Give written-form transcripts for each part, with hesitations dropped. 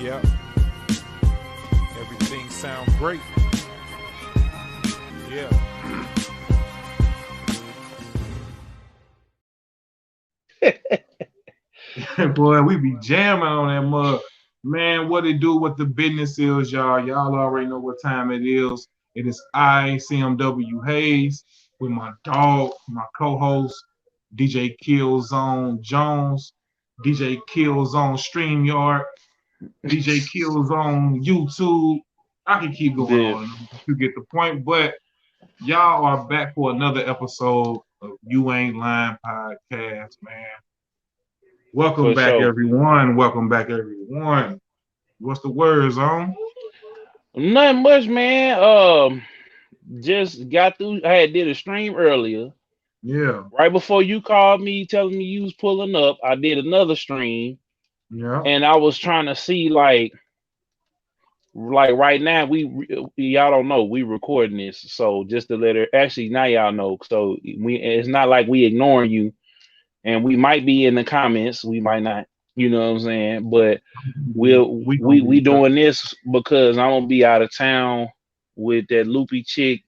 Yeah. Everything sounds great. Yeah. Boy, we be jamming on that mug. Man, what it do, what the business is, y'all. Y'all already know what time it is. It is I, CMW Hayes, with my dog, my co-host, DJ Killzone Jones, DJ Killzone StreamYard, DJ Killzone YouTube. I can keep going Yeah, on. You get the point, but y'all are back for another episode of You Ain't Lying podcast, man. Welcome for back, sure. everyone. Welcome back, everyone. What's the words on? Nothing much, man. Just got through. I had did a stream earlier, Yeah, right before you called me, telling me you was pulling up. I did another stream, yeah. and I was trying to see like right now y'all don't know we recording this, so just to let her. Actually, now y'all know. So it's not like we ignoring you, and we might be in the comments. We might not. You know what I'm saying? But We gonna we be touch. doing this because I'm gonna be out of town with that loopy chick.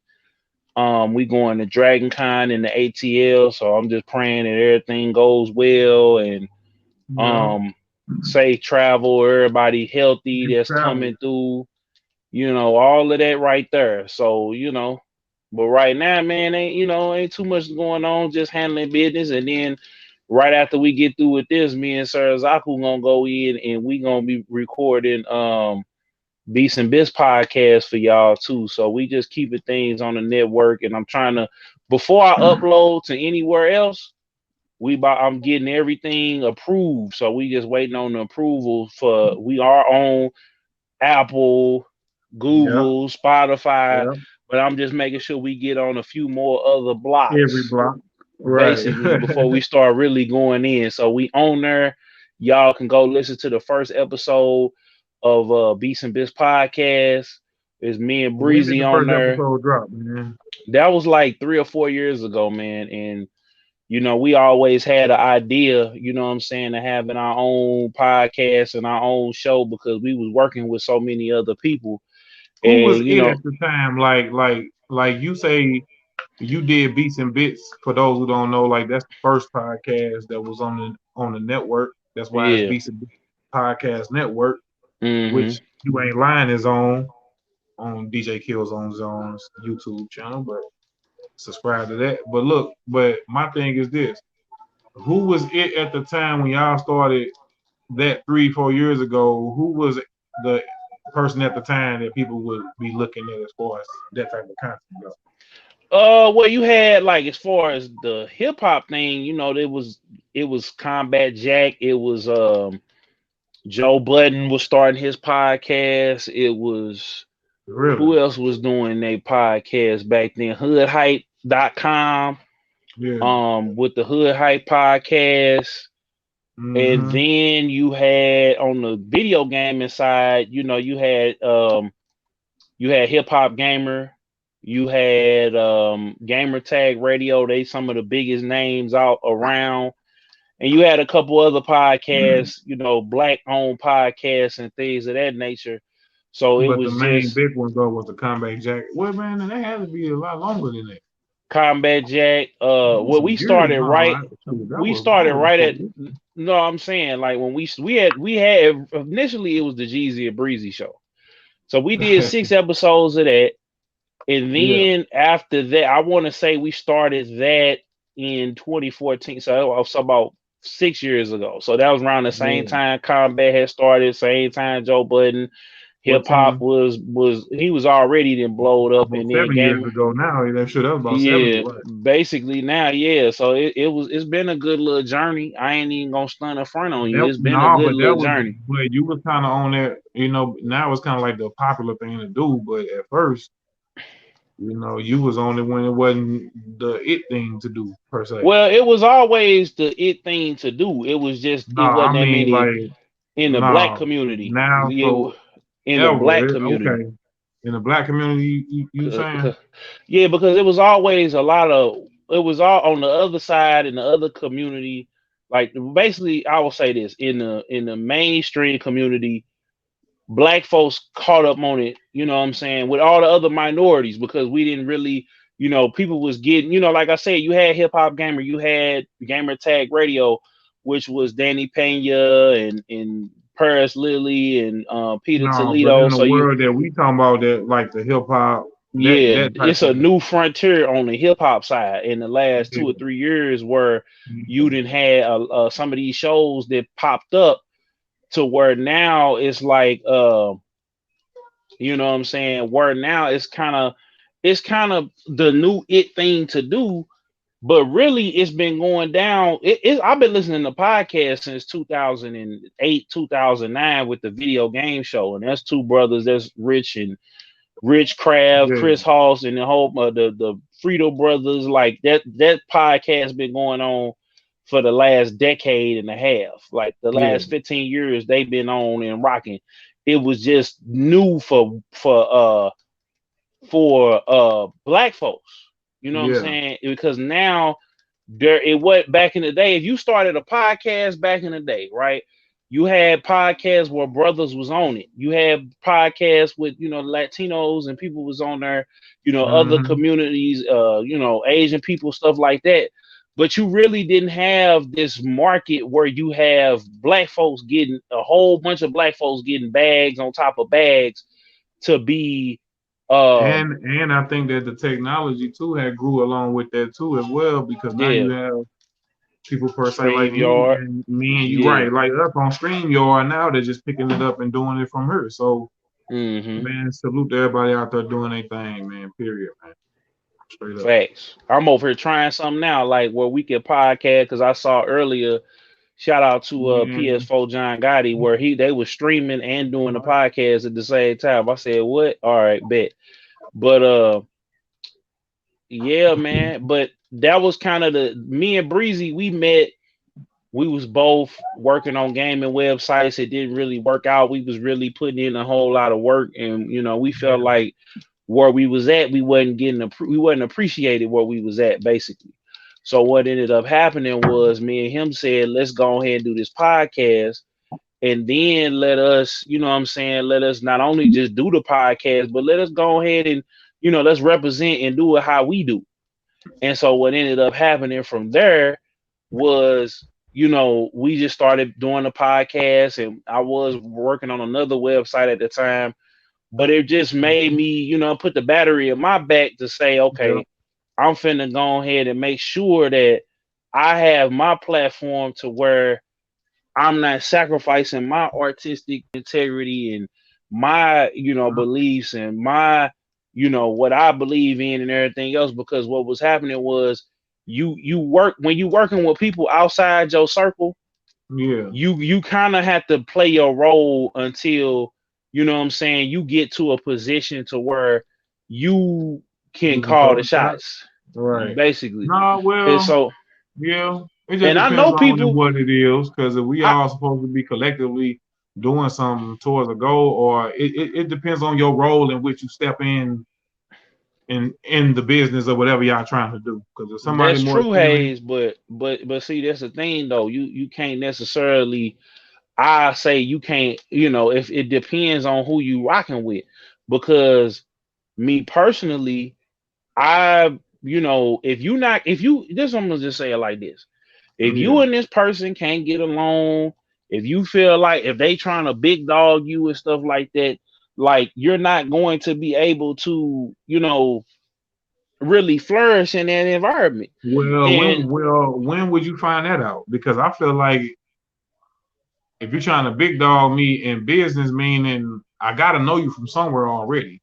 We going to Dragon Con in the ATL, so I'm just praying that everything goes well and Yeah, um safe travel, everybody healthy safe that's travel. coming through, all of that right there. So, but right now, man, ain't too much going on, just handling business. And then right after we get through with this, me and Sir Zaku gonna go in and we gonna be recording Beats and Bits podcast for y'all too. So we just keeping things on the network, and I'm trying to before I upload to anywhere else, I'm getting everything approved. So we just waiting on the approval for we are on Apple, Yeah, Google, Spotify, yeah. but I'm just making sure we get on a few more other Every blocks block. Right. basically before we start really going in. So we on there. Y'all can go listen to the first episode of Beats and Bits podcast. It's me and When did Breezy the on first there. episode drop, man? That was like 3 or 4 years ago, man. And we always had an idea, what I'm saying, of having our own podcast and our own show because we was working with so many other people. Who was And it at the time? Like you say, you did Beats and Bits. For those who don't know, like that's the first podcast that was on the network. That's why it's yeah. Beats and Bits Podcast Network, Hmm. which You Ain't Lying is on DJ Killzone's YouTube channel, but subscribe to that. But look, but my thing is this: who was it at the time when y'all started that 3, 4 years ago? Who was the person at the time that people would be looking at as far as that type of content goes? Well, you had like as far as the hip hop thing, it was Combat Jack. It was Joe Budden was starting his podcast. It was Really? who else was doing a podcast back then? Hoodhype.com, Yeah. with the Hood Hype podcast. And Mm-hmm. then you had on the video gaming side, you had Hip Hop Gamer, you had Gamer Tag Radio. They some of the biggest names out around, and you had a couple other podcasts, black owned podcasts and things of that nature. So it But the was main just big one though was the Comeback Jack. Well, man, that had to be a lot longer than that. Combat Jack. That was Well, some years now, right? Shoot, that we was started longer than right at. 4 years. No, I'm saying like when we had initially it was the Jeezy and Breezy show. So we did 6 episodes of that. And Yeah. then after that, I want to say we started that in 2014. So that was about 6 years ago. So that was around the same Yeah. time Combat had started, same time Joe Budden. Hip hop 14, was he was already then blowed up, and almost then 7 years Gamer. ago now. That shit, that was about 7 years, Yeah, right? basically now, yeah. So it's been a good little journey. I ain't even gonna stunt a front on you. That It's been a no, good but that little was, journey. but you was kind of on that, now it's kind of like the popular thing to do. But at first, you was on it when it wasn't the it thing to do per se. Well, it was always the it thing to do. It was just No, it I wasn't that mean many like in the black no. community. Now so In the black ever community. okay in the black community, you saying? Yeah, because it was always a lot of it was all on the other side in the other community. Like basically, I will say this in the mainstream community, black folks caught up on it, you know what I'm saying, with all the other minorities, because we didn't really, people was getting, like I said, you had Hip Hop Gamer, you had Gamer Tag Radio, which was Danny Pena and Paris Lily and Peter No, but Toledo. in the So world that we talking about, that like the hip hop, that yeah, that type it's of a new frontier on the hip hop side in the last yeah, 2 or 3 years, where you yeah, didn't had some of these shows that popped up, to where now it's like you know what I'm saying, where now it's kind of the new it thing to do. But really, it's been going down. I've been listening to podcasts since 2008, 2009 with the video game show, and that's two brothers. That's Rich Kraft, yeah, Chris Hoss, and the whole the Frito brothers. Like that podcast been going on for the last decade and a half. Like the yeah, last 15 years, they've been on and rocking. It was just new for black folks. You know what I'm yeah. saying? Because now it was back in the day. If you started a podcast back in the day, right? You had podcasts where brothers was on it. You had podcasts with Latinos and people was on there. Other Mm-hmm. communities, Asian people, stuff like that. But you really didn't have this market where you have black folks getting a whole bunch of black folks getting bags on top of bags to be um And I think that the technology too had grew along with that too as well, because now yeah, you have people per se like StreamYard. me and you, Yeah. right, like us on StreamYard now, they're just picking it up and doing it from her. So Hmm. man, salute to everybody out there doing their thing, man. Period, man. Straight up. Facts. I'm over here trying something now, like where we can podcast. Because I saw earlier, shout out to Man, PS4 John Gotti, where they was streaming and doing the podcast at the same time. I said, "What? All right, bet." But yeah, man. But that was kind of the me and Breezy. We met. We was both working on gaming websites. It didn't really work out. We was really putting in a whole lot of work, and we felt yeah, like where we was at, we wasn't appreciated where we was at, basically. So what ended up happening was me and him said, let's go ahead and do this podcast, and then let us, what I'm saying, let us not only just do the podcast, but let us go ahead and, let's represent and do it how we do. And so what ended up happening from there was, we just started doing the podcast, and I was working on another website at the time, but it just made me, put the battery in my back to say, yeah, okay, I'm finna go ahead and make sure that I have my platform to where I'm not sacrificing my artistic integrity and my, beliefs and my, what I believe in and everything else. Because what was happening was you work when you working with people outside your circle, yeah. you kind of have to play your role until what I'm saying, you get to a position to where you can You can call call the the shot. shots, Right. basically. No, And well, so, yeah. It just and I depends know on people. what it is, because if we I all supposed to be collectively doing something towards a goal, or it depends on your role in which you step in the business of whatever y'all trying to do. Because if somebody That's more true, experienced, Hayes. But see, that's the thing though. You can't necessarily. I say you can't. If it depends on who you rocking with, because me personally, if you this, I'm gonna just say it like this: if yeah. you and this person can't get along, if you feel like if they trying to big dog you and stuff like that, like you're not going to be able to, really flourish in that environment. And When would you find that out? Because I feel like if you're trying to big dog me in business, meaning I gotta know you from somewhere already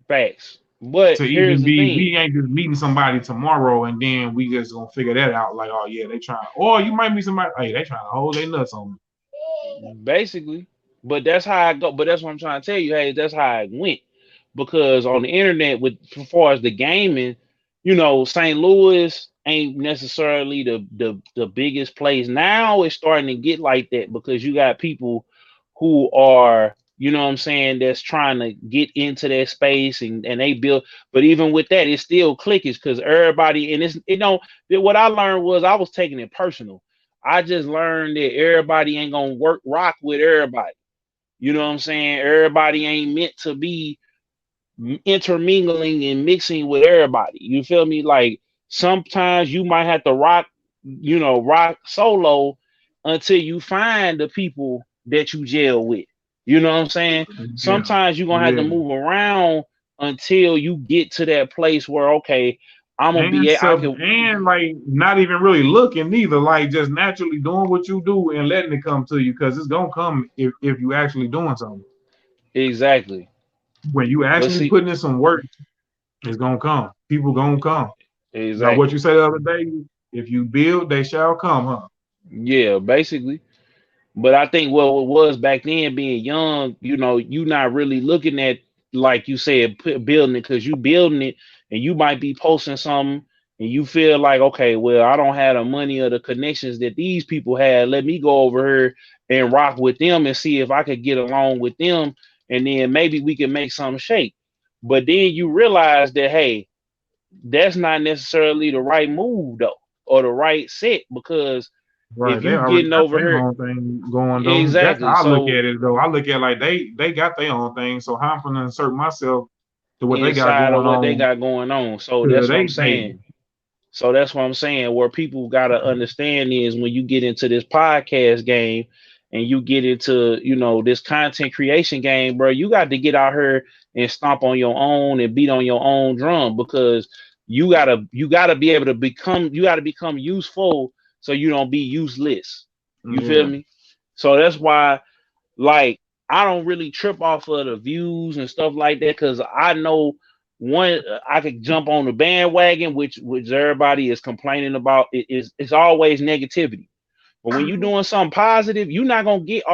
facts. But to here's even the be. thing. We ain't just meeting somebody tomorrow and then we just gonna figure that out. Like, oh yeah, they trying. Or you might meet somebody. Hey, they trying to hold their nuts on me. Basically. But that's how I go. But that's what I'm trying to tell you. Hey, that's how it went. Because on the internet, with as far as the gaming, St. Louis ain't necessarily the biggest place. Now it's starting to get like that because you got people who are, what I'm saying, that's trying to get into that space, and they build. But even with that, it's still cliquish because everybody, and what I learned was I was taking it personal. I just learned that everybody ain't gonna rock with everybody. You know what I'm saying? Everybody ain't meant to be intermingling and mixing with everybody. You feel me? Like sometimes you might have to rock, rock solo until you find the people that you gel with. You know what I'm saying? Yeah, Sometimes you're gonna have to yeah. move around until you get to that place where okay, I'm gonna And be I so, can and like not even really looking neither, like just naturally doing what you do and letting it come to you because it's gonna come if you actually doing something. exactly. When you But actually see, putting in some work, it's gonna come. People gonna come. Now, what you exactly. said the other day, if you build, they shall come, huh? Yeah, basically. But I think what it was back then, being young, you not really looking at like you said, building it because you building it, and you might be posting something, and you feel like, okay, well, I don't have the money or the connections that these people had. Let me go over here and rock with them and see if I could get along with them, and then maybe we can make something shake. But then you realize that hey, that's not necessarily the right move though, or the right set because Right. if They you already getting got over their here own thing going though. That's exactly, how I look so at it though. I look at it like they got their own thing. So how I'm gonna insert myself to what they got inside of going what they on got going on. So to that's what their I'm saying. table. So that's what I'm saying. Where people gotta understand is when you get into this podcast game and you get into, this content creation game, bro, you got to get out here and stomp on your own and beat on your own drum because you gotta be able to become useful so you don't be useless. You feel Yeah. me? So that's why like I don't really trip off of the views and stuff like that because I know one I could jump on the bandwagon, which everybody is complaining about. It's always negativity. But when you're doing something positive, you're not gonna get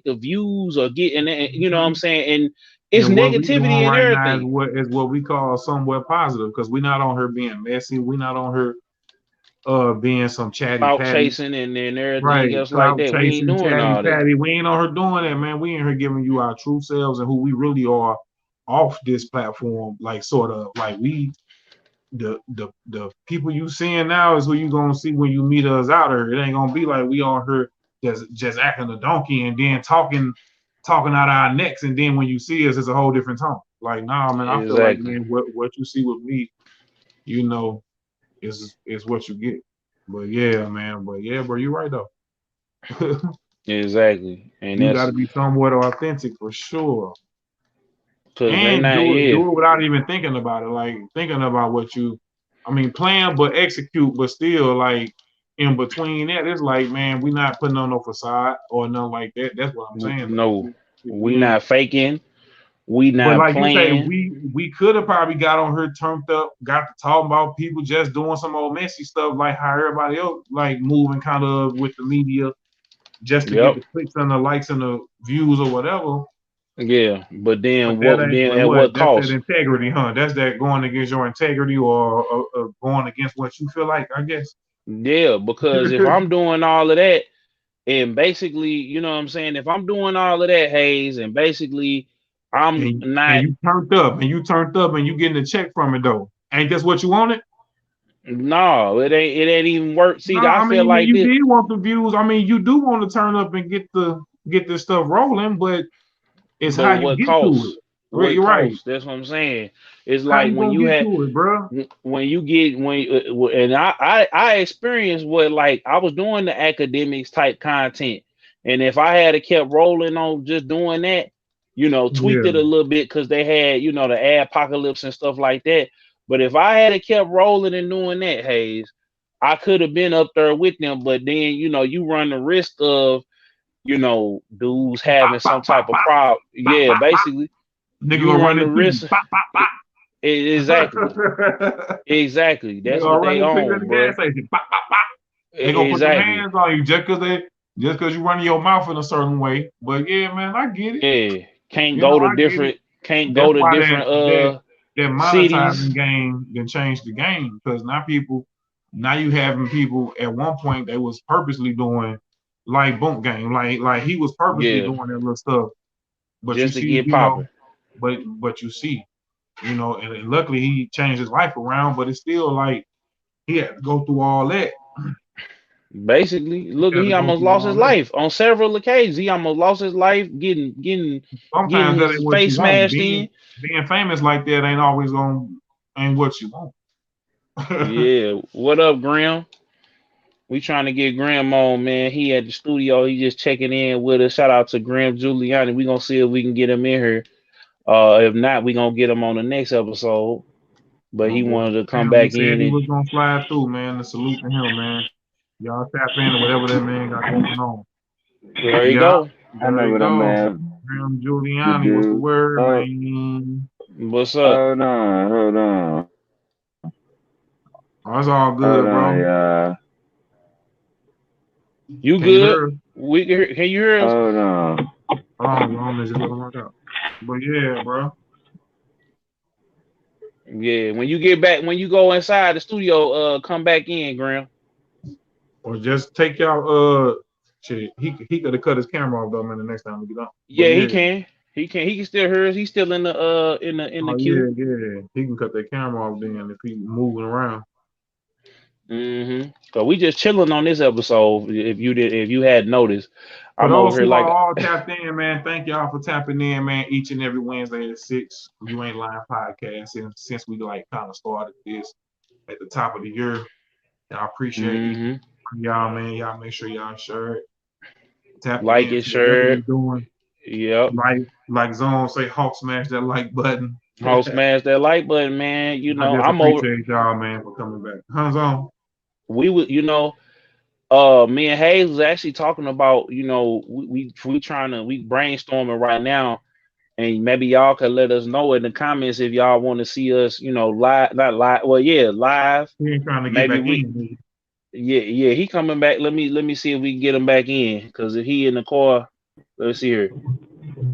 the views or get and you know what I'm Mhm. saying. And it's And what we doing negativity and right now everything. is what we call somewhat positive because we're not on here being messy. We're not on here being some chatty Clout patty. chasing and everything Right. else like Clout that. We ain't chasing, doing chatty all that. patty. We ain't on her doing that, man. We in here giving you our true selves and who we really are off this platform. Like sort of like we the people you seeing now is who you gonna see when you meet us out here. It ain't gonna be like we on her just acting a donkey and then talking out our necks and then when you see us it's a whole different tone. Like, nah, man, I feel like Exactly. man, what you see with me, you know, is what you get. But yeah, man, but yeah, bro, you're right though. Exactly. And You got that's to be somewhat authentic for sure, because they and not yeah. do it without even thinking about it. Like thinking about what you, I mean, plan but execute, but still like in between that, it's like man, we not putting on no facade or nothing like that. That's what I'm saying though. No, we We ain't. not faking. We But not like you say, playing. we could have probably got on her turned up, got to talking about people just doing some old messy stuff like how everybody else like moving kind of with the media just to get Yep. the clicks and the likes and the views or whatever. Yeah. But But then that what? ain't Then but at what? what That's that cost? integrity, huh? That's that going against your integrity or going against what you feel like, I guess. Yeah. Because if I'm doing all of that, and basically, you know what I'm saying, if I'm doing all of that, Hayes, and basically, I'm And not. you turned up and you turned up and you getting a check from it though. Ain't this what you wanted? No, it ain't. It ain't even work. No, See, I I feel mean like you this. did want the views. I mean you do want to turn up and get this stuff rolling, but it's But how you what get to costs? it. Right, What you're right. costs? That's what I'm saying. It's How like you when gonna you get had to it, bro? when you get and I experienced what like I was doing the academics type content, and if I had kept rolling on just doing that, tweaked Yeah. it a little bit because they had the ad apocalypse and stuff like that. But if I had kept rolling and doing that, Hayes, I could have been up there with them. But then you run the risk of dudes Bop, having some bop, bop, type of bop, problem. bop, Yeah, bop, bop. basically, Nigga you gonna run run the into you. risk. Bop, bop, bop. Exactly. Exactly. They That's gonna what run they into you at own, the gas bro. station. Bop, bop, bop. They gonna put them Exactly. hands on you just cause you running your mouth in a certain way. But yeah, man, I get it. Yeah. Can't You know, go to I get it. different can't That's go to why different that cities. monetizing game then changed the game because now you having people at one point they was purposely doing like bunk game, like he was purposely Yeah. doing that little stuff. But you Just to see, get popping. but you see, and luckily he changed his life around, but it's still like he had to go through all that. Basically, You look, got he to go almost through lost his all that. life on several occasions. He almost lost his life getting Sometimes that his ain't what you face want. smashed Being in. being famous like that ain't what you want. Yeah. What up, Graham? We trying to get Graham on, man. He at the studio. He just checking in with us. Shout out to Graham Giuliani. We gonna see if we can get him in here. If not, we gonna get him on the next episode. But My he boy, wanted to come damn, he back said in he and was gonna slide through, man. To salute to him, man. Y'all tap into whatever that man got going on. there you Yeah, go. I there know you what I'm go. at Graham to Giuliani, what's the do. word, Oh, man? What's up? hold on. Oh, it's all Hold good, on, bro. y'all. You Can you good? hear us? Can you hear us? Hold on. Hold on, just let him work out. But yeah, bro. Yeah. When you get back, when you go inside the studio, come back in, Graham. Or just take y'all shit. He could have cut his camera off though, man, the next time we get on. But Yeah, he yeah. can. He can. He can still hear us. He's still in the Oh queue. yeah, yeah. He can cut that camera off then if he moving around. So we just chilling on this episode. If you had noticed, For I'm over those here who are like, all tapped in, man, thank y'all for tapping in, man. Each and every Wednesday at 6, You Ain't Lying podcast. And since we like kind of started this at the top of the year, I appreciate each mm-hmm, one of y'all, man. Y'all make sure y'all share it, tap like in it, to whatever shirt. we doing. Yep. Like Zone say, Hawk smash that like button. I'll smash that like button, man. I just I'm over. appreciate y'all, man, for coming back. Huh, Zone? We would, me and Hayes was actually talking about, we trying to we brainstorming right now, and maybe y'all could let us know in the comments if y'all want to see us, live, not live. Well, yeah, live. He ain't trying to get Maybe back we, in. yeah, he coming back. Let me see if we can get him back in. Cause if he in the car, let's see here.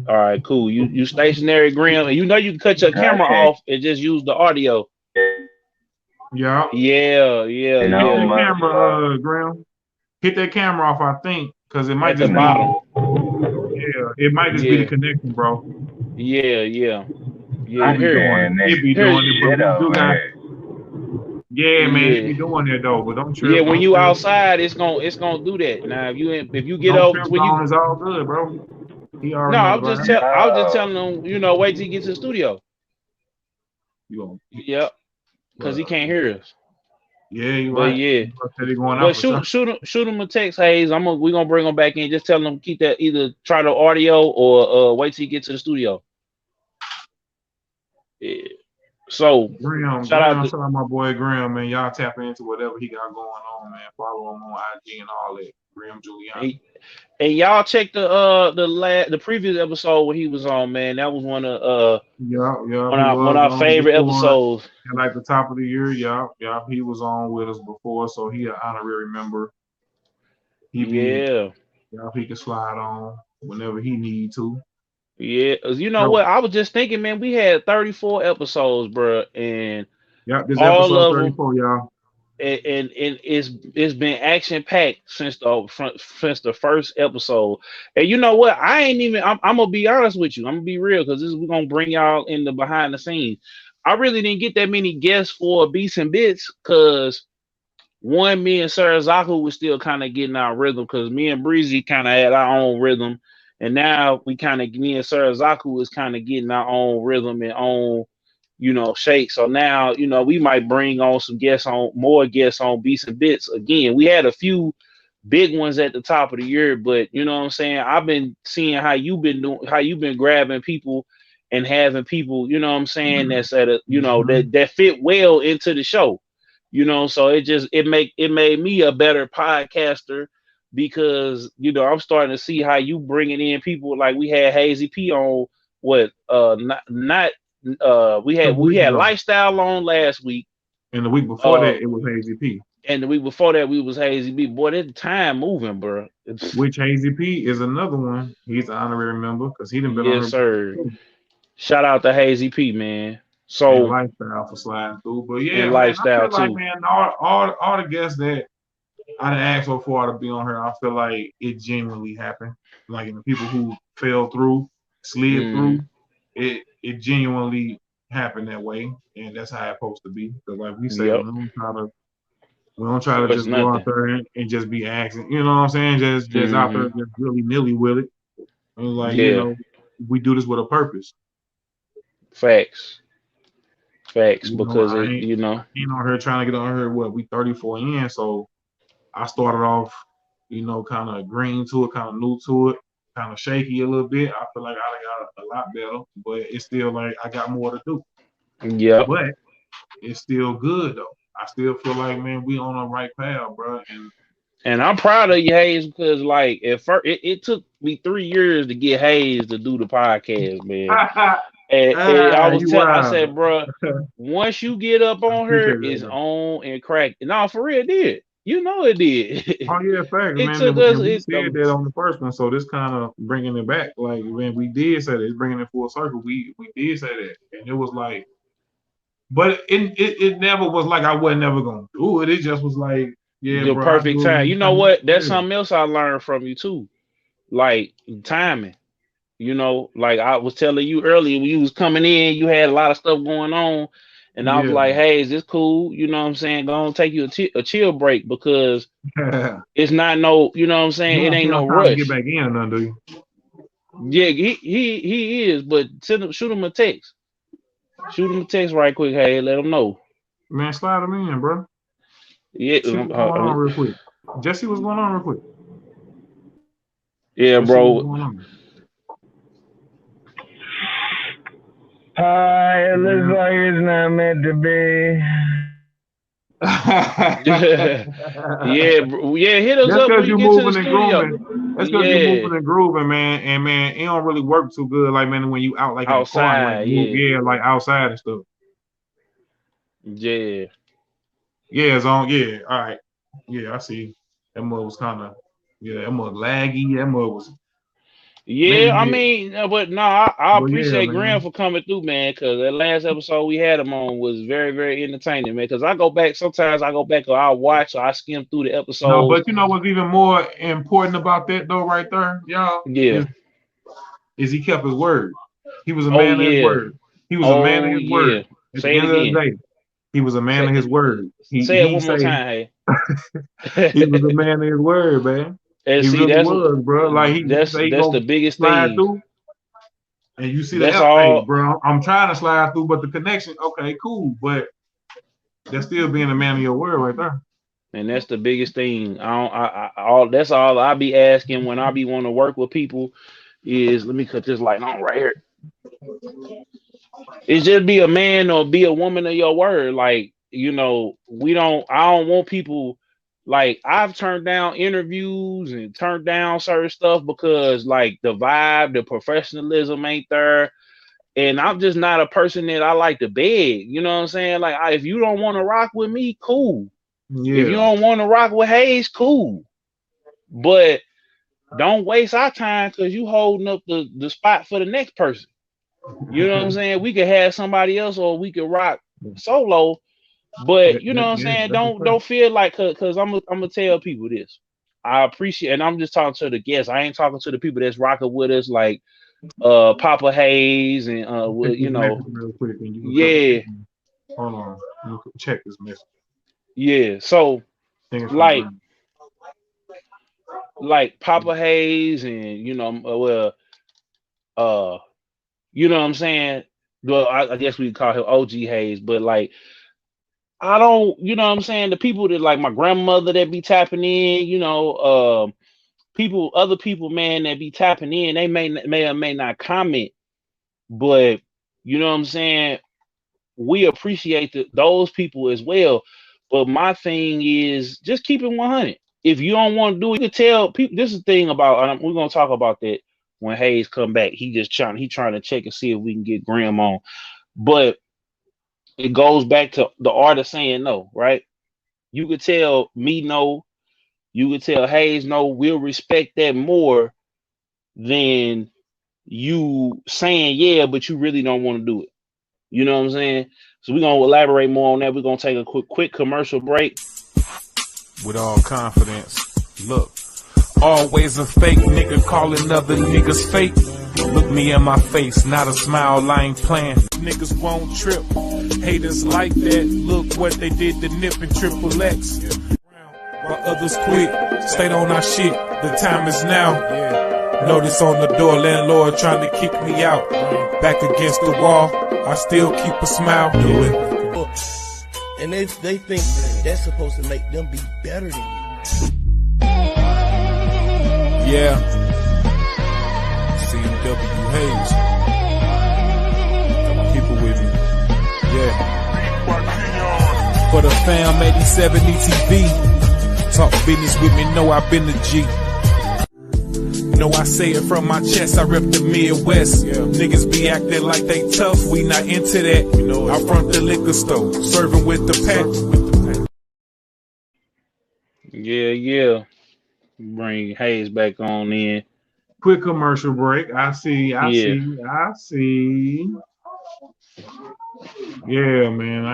All right, cool. You stationary, Graham, and you can cut your I camera can't off and just use the audio. Yeah. Yeah, yeah, get Hit on that yeah. my camera, Graham. Hit that camera off, I think, because it might At the just be, bottom. yeah, it might just be the Yeah, connection, bro. yeah. It Yeah, I be here, doing can't it. It make be here, doing it, but shit we do over got, here. yeah, man, it yeah, be doing that though. But yeah. When don't you trip, outside, it's gonna do that. Now, if you get don't over trip when you on. It's all good, bro. He no, already know I the was just vibe. tell I was just No. telling him, wait till he gets to the studio. You gonna, Yep, because he uh, can't hear us. yeah, you But right. yeah, You said he going out but for sure. shoot him a text, Hayes. We gonna bring him back in. Just tell him keep that either try the audio or wait till he get to the studio. Yeah. So shout out Graham, to shout out my boy Graham, man. Y'all tap into whatever he got going on, man. Follow him on IG and all that. Graham Giuliani. and, and y'all check the previous episode where he was on, man. That was Yeah, he one was of our on favorite before. episodes. And like the top of the year, yeah, he was on with us before, so he an honorary member. He be, Yeah. yeah, he can slide on whenever he need to. Yeah, you know So, what? I was just thinking, man, we had 34 episodes, bro, and yeah, this all episode of them, 34, y'all. and it's been action packed since the first episode. And you know what? I ain't even. I'm gonna be honest with you. I'm gonna be real because we're gonna bring y'all in the behind the scenes. I really didn't get that many guests for beats and bits because one, me and Sarah Zaku was still kind of getting our rhythm because me and Breezy kind of had our own rhythm, and now me and Sarah Zaku is kind of getting our own rhythm and own, shake. So now, we might bring on more guests on Beats and Bits again. We had a few big ones at the top of the year, but you know what I'm saying. I've been seeing how you've been grabbing people and having people, you know what I'm saying, that's at a, Mhm. that fit well into the show, so it made me a better podcaster because I'm starting to see how you bringing in people like we had Hazy P on what not Couple we weeks had ago. lifestyle on last week, And the week before uh that, it was Hazy P. and the week before that we was Hazy B. Boy, that time moving, bro. Which Hazy P is another one. He's an honorary member because he done been on Yes, here sir. before, too. Shout out to Hazy P, man. And So lifestyle for sliding through. But and yeah, man, I lifestyle feel like, too. man, all the guests that I done asked for to be on here, I feel like it genuinely happened. Like the people who fell through, slid through, Hmm. it genuinely happened that way. And that's how it's supposed to be. Because like we say, Yep. We don't try to It's just go out nothing. there and just be acting. You know what I'm saying? Just out there just really nilly with it. And like, you Yeah, know, we do this with a purpose. facts, You know, because it, I ain't on her trying to get on her. What, we 34 in, so I started off, you know, kind of green to it, kind of new to it, kind of shaky a little bit. I feel like I got a lot better, but it's still like I got more to do. yep. But it's still good though. I still feel like, man, we on the right path, bro. And And I'm proud of you, Hayes, because like at first it took me 3 years to get Hayes to do the podcast, man. And you I wild. said, bro, once you get up I on her, appreciate that, it's man. on and crack. No, for real, it did. You know it did. Oh yeah, facts, It man. took And us. we said that on the first one, so this kind of bringing it back. Like, man, we did say that. It's bringing it full circle. We did say that, and it was like, but it never was like I wasn't never gonna do it. It just was like, yeah, The bro, I perfect do it time. when You the know time. what? That's Yeah, something else I learned from you too. Like timing. You know, like I was telling you earlier, when you was coming in, you had a lot of stuff going on, and I was yeah. like, "Hey, is this cool?" You know what I'm saying? Go on, take you a chill break because it's not no, you know what I'm You saying? It don't ain't feel no like trying to get rush. back in or nothing, do you? Yeah, he is, but shoot him a text. Shoot him a text right quick. Hey, let him know. Man, slide them in, bro. Yeah, See what's going on real quick. Just see what's going on real quick. yeah, Just see what's bro. going on. It looks like it's not meant to be. Yeah, bro. Yeah. Hit us That's up because when you you're get to the moving and studio. grooving. That's because you're Yeah, moving and grooving, man. And man, it don't really work too good. Like, man, when you out like in the car and like outside. move, Yeah, yeah, like outside and stuff. yeah. Yeah, it's on. Yeah, all right. Yeah, I see. That mud was kind of, yeah, that mud laggy. That mud was maybe, Yeah, I mean, but no, I but yeah, appreciate Graham man. for coming through, man. Because that last episode we had him on was very, very entertaining, man. Because I go back sometimes, I go back or I'll watch or I skim through the No, episodes. but you know what's even more important about that though, right there, y'all, Yeah. is he kept his word. He was a Oh man of his yeah. word. He was a man of Oh his yeah. word. At Say the it end of the again. day, he was a man of Say his word. say it He one more say time, he was a hey. man of his word, man. And He see, really was, bro. Like he say he that's the gonna biggest slide thing. through, and you see the That's hey, all, bro. I'm trying to slide through, but the connection, okay, cool, but that's still being a man of your word, right there. and that's the biggest thing. I don't. All that's all I be asking when I be want to work with people is let me cut this light on right here. It's just be a man or be a woman of your word. Like, I don't want people like I've turned down interviews and turned down certain stuff because like the vibe, the professionalism ain't there. And I'm just not a person that I like to beg. You know what I'm saying? Like, if you don't want to rock with me, cool. If you Yeah, don't want to rock with Hayes, cool. But don't waste our time because you holding up the spot for the next person. You know what I'm saying? We could have somebody else or we could rock solo. But you know what I'm yeah, saying? that's a fact. Don't feel like cause I'm gonna tell people this. I appreciate, and I'm just talking to the guests. I ain't talking to the people that's rocking with us, like Papa Hayes and Check you this know, message real quick, and you can cut. yeah, Hold on, you can check this message. yeah. So I think it's from like Green. Papa Hayes and uh you know what I'm saying? Well, I guess we call him OG Hayes, but like I don't, you know what I'm saying? The people that like my grandmother that be tapping in, other people, man, that be tapping in, they may or may not comment, but you know what I'm saying? We appreciate those people as well. But my thing is just keep it 100. If you don't want to do it, you can tell people. This is the thing about, and we're gonna talk about that when Hayes come back. He trying to check and see if we can get Graham on, but it goes back to the art of saying no, right? You could tell me no, you could tell Hayes no. We'll respect that more than you saying yeah, but you really don't want to do it. You know what I'm saying? So we're gonna elaborate more on that. We're gonna take a quick commercial break. With all confidence, look, always a fake nigga calling other niggas fake. Look me in my face, not a smile, I ain't playing. Niggas won't trip, haters like that. Look what they did to Nip and Triple X. While others quit, stayed on our shit, the time is now. Notice on the door, landlord trying to kick me out. Back against the wall, I still keep a smile. Do it. And they think that's supposed to make them be better than you. Yeah. CMW Hayes. Got my people with me. Yeah. For the fam, 87 ETV. Talk business with me, know I've been the G. Know I say it from my chest, I rep the Midwest. Niggas be acting like they tough, we not into that. I front the liquor store, serving with the pack. Yeah. Bring Hayes back on in. Quick commercial break. I see. Yeah, man.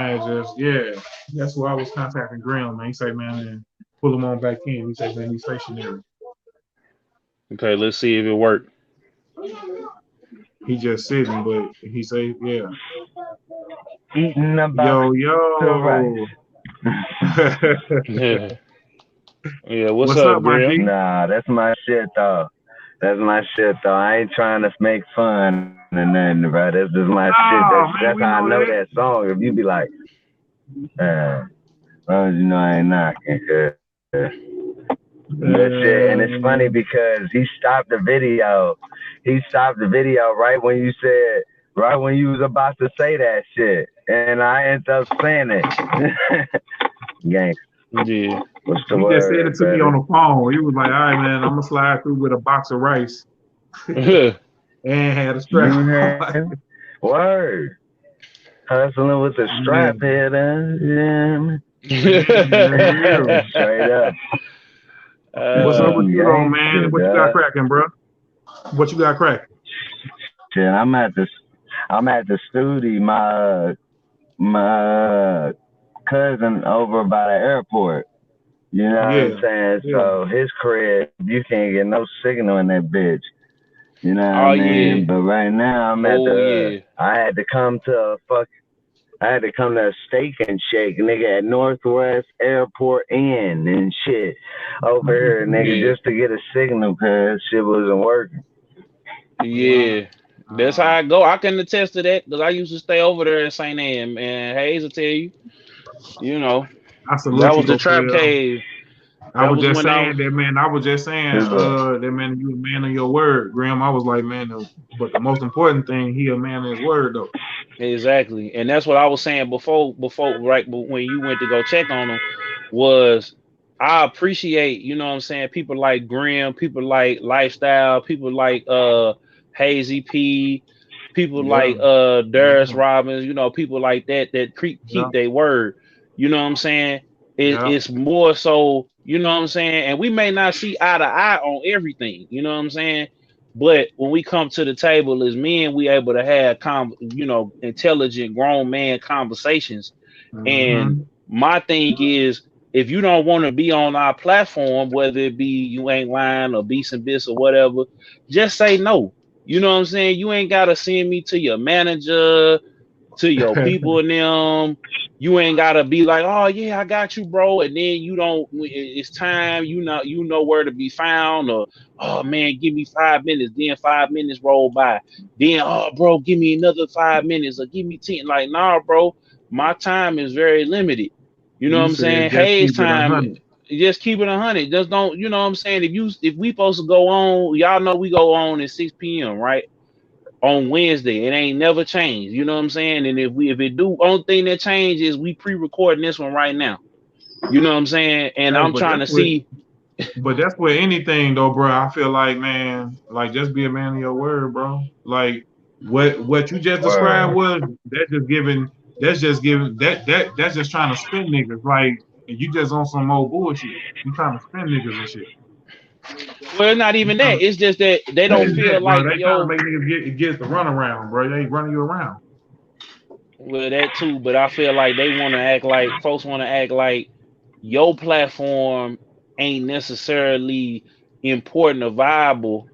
That's why I was contacting Graham, man. He say, man, pull him on back in. He say, man, he's stationary. Okay, let's see if it worked. He just sitting, but he say, yeah. Eating about Yo. Yeah, what's up, Graham? Nah, that's my shit, though. I ain't trying to make fun and nothing, bro. That's just my shit. That's how I know that song. If you be like, well, you know I ain't knocking. That shit. And it's funny because he stopped the video. Right when you was about to say that shit. And I ended up saying it. Gang. Yeah. He just said it to me on the phone. He was like, all right, man, I'm going to slide through with a box of rice. And had a strap. Word. Hustling with the strap head, straight up. What's up with you, though, man? What you got cracking, bro? What you got cracking? Shit, I'm at the studio. My cousin over by the airport. You know what I'm saying? Yeah. So his crib, you can't get no signal in that bitch. You know what I mean? Yeah. But right now I'm at I had to come to a steak and shake, nigga, at Northwest Airport Inn and shit over here, nigga, just to get a signal because shit wasn't working. Yeah. That's how I go. I can attest to that because I used to stay over there in St. Anne, and Hayes will tell you, that was the trap cave. I was just saying, that man, you a man of your word, Graham. I was like, man, but the most important thing, he a man of his word, though. Exactly. And that's what I was saying before, right, when you went to go check on him, was I appreciate, people like Graham, people like Lifestyle, people like Hazy P, people like Darius Robbins, people like that keep their word. You know what I'm saying? It's more so, and we may not see eye to eye on everything, you know what I'm saying? But when we come to the table as men, we able to have intelligent grown man conversations. And my thing is, if you don't want to be on our platform, whether it be You Ain't Lying or Beast and Bits or whatever, just say no. You know what I'm saying? You ain't gotta send me to your manager, to your people and them. You ain't gotta be like, oh yeah, I got you, bro. And then it's time, you know where to be found, or oh man, give me 5 minutes. Then 5 minutes roll by. Then, oh bro, give me another 5 minutes or give me 10. Like, nah, bro, my time is very limited. You know what I'm saying? Hayes time, just keep it 100. Just don't, you know what I'm saying? If we supposed to go on, y'all know we go on at 6 p.m., right? On Wednesday. It ain't never changed. You know what I'm saying? And if it do, only thing that change is we pre-recording this one right now. You know what I'm saying? And I'm trying to see. But that's where anything though, bro. I feel like, man, like just be a man of your word, bro. Like what you just described was that's just trying to spin niggas. Like you just on some old bullshit. You trying to spin niggas and shit. Well, not even that. It's just that they don't feel like they trying to make niggas get the run around, bro. They ain't running you around. Well, that too, but I feel like they want to act like folks want to act like your platform ain't necessarily important or viable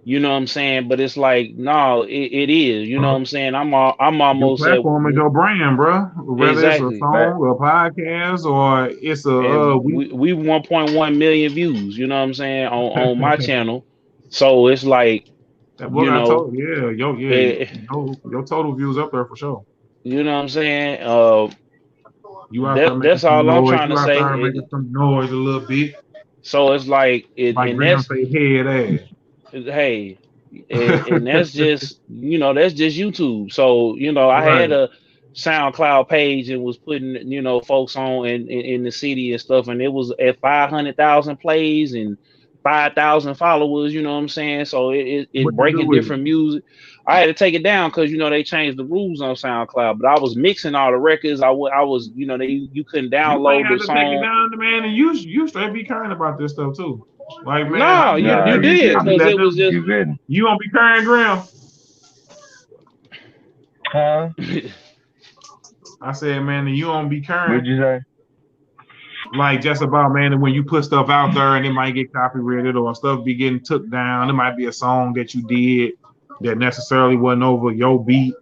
You know what I'm saying? But it's like, no, it is. You know what I'm saying? I'm Your almost at platform is your brand, bro. Whether it's a exactly. song, a podcast, or it's a And we 1.1 million views. You know what I'm saying on my channel. So it's like, That what you I know, told you. eh, Your total views up there for sure. you know what I'm saying. You out there making That's some all I'm noise. trying to You out say. there making some noise a little bit. So it's like Like and Graham that's say, head hey, ass. and that's just that's just YouTube. So I Right. had a SoundCloud page and was putting folks on in the city and stuff, and it was at 500,000 plays and 5,000 followers. You know what I'm saying? So What it you do breaking with it? different music. I had to take it down because they changed the rules on SoundCloud. But I was mixing all the records. I was you couldn't You might download have the to take it song. down, man, and you straight be caring about this stuff too. Like, man, No, Nah, you you did I be didn't. because letting it was them. just. You didn't. You don't be carrying Graham. Huh? I said, man, you don't be carrying. What'd you say? Like just about, man, and when you put stuff out there and it might get copyrighted or stuff be getting took down. It might be a song that you did that necessarily wasn't over your beat.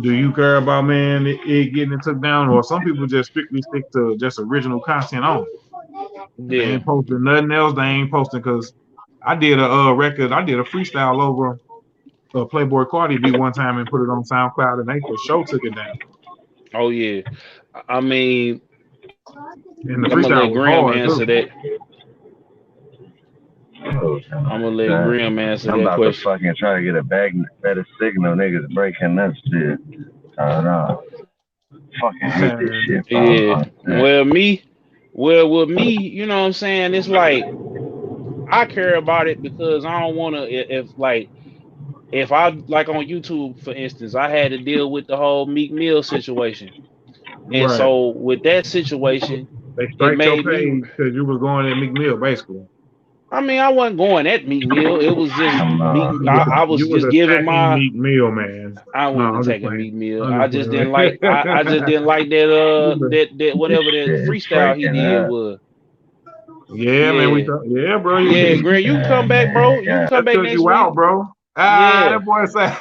Do you care about, man, it getting it took down, or some people just strictly stick to just original content on? They Yeah. ain't posting nothing else. They ain't posting because I did a record. I did a freestyle over Playboy Cardi beat one time and put it on SoundCloud, and they for sure took it down. Oh yeah. I mean, And the I'm gonna freestyle let was Graham hard answer too. that. Oh, I'm gonna let Graham answer I'm that about to question. fucking try to get a better signal. Niggas breaking that shit. Fucking hate this shit, Yeah. bro. Well, with me, you know what I'm saying? It's like I care about it because I don't want to. If I like on YouTube, for instance, I had to deal with the whole Meek Mill situation, and Right. so with that situation, They it striked your made me. page because you was going at Meek Mill, basically. I mean, I wasn't going at Meek Mill. It was just Meek. I was You was just giving attacking my. Meek Mill, man. I No, wasn't I'm just attacking playing. Meek Mill. I'm I just just playing. didn't like. I just didn't like that whatever that Shit is freestyle he breaking did up. was. Yeah, man. Yeah, Yeah, bro. yeah, Grant, you can come back, bro. You can Yeah. come That's back because next you week. out, bro. Yeah, That boy said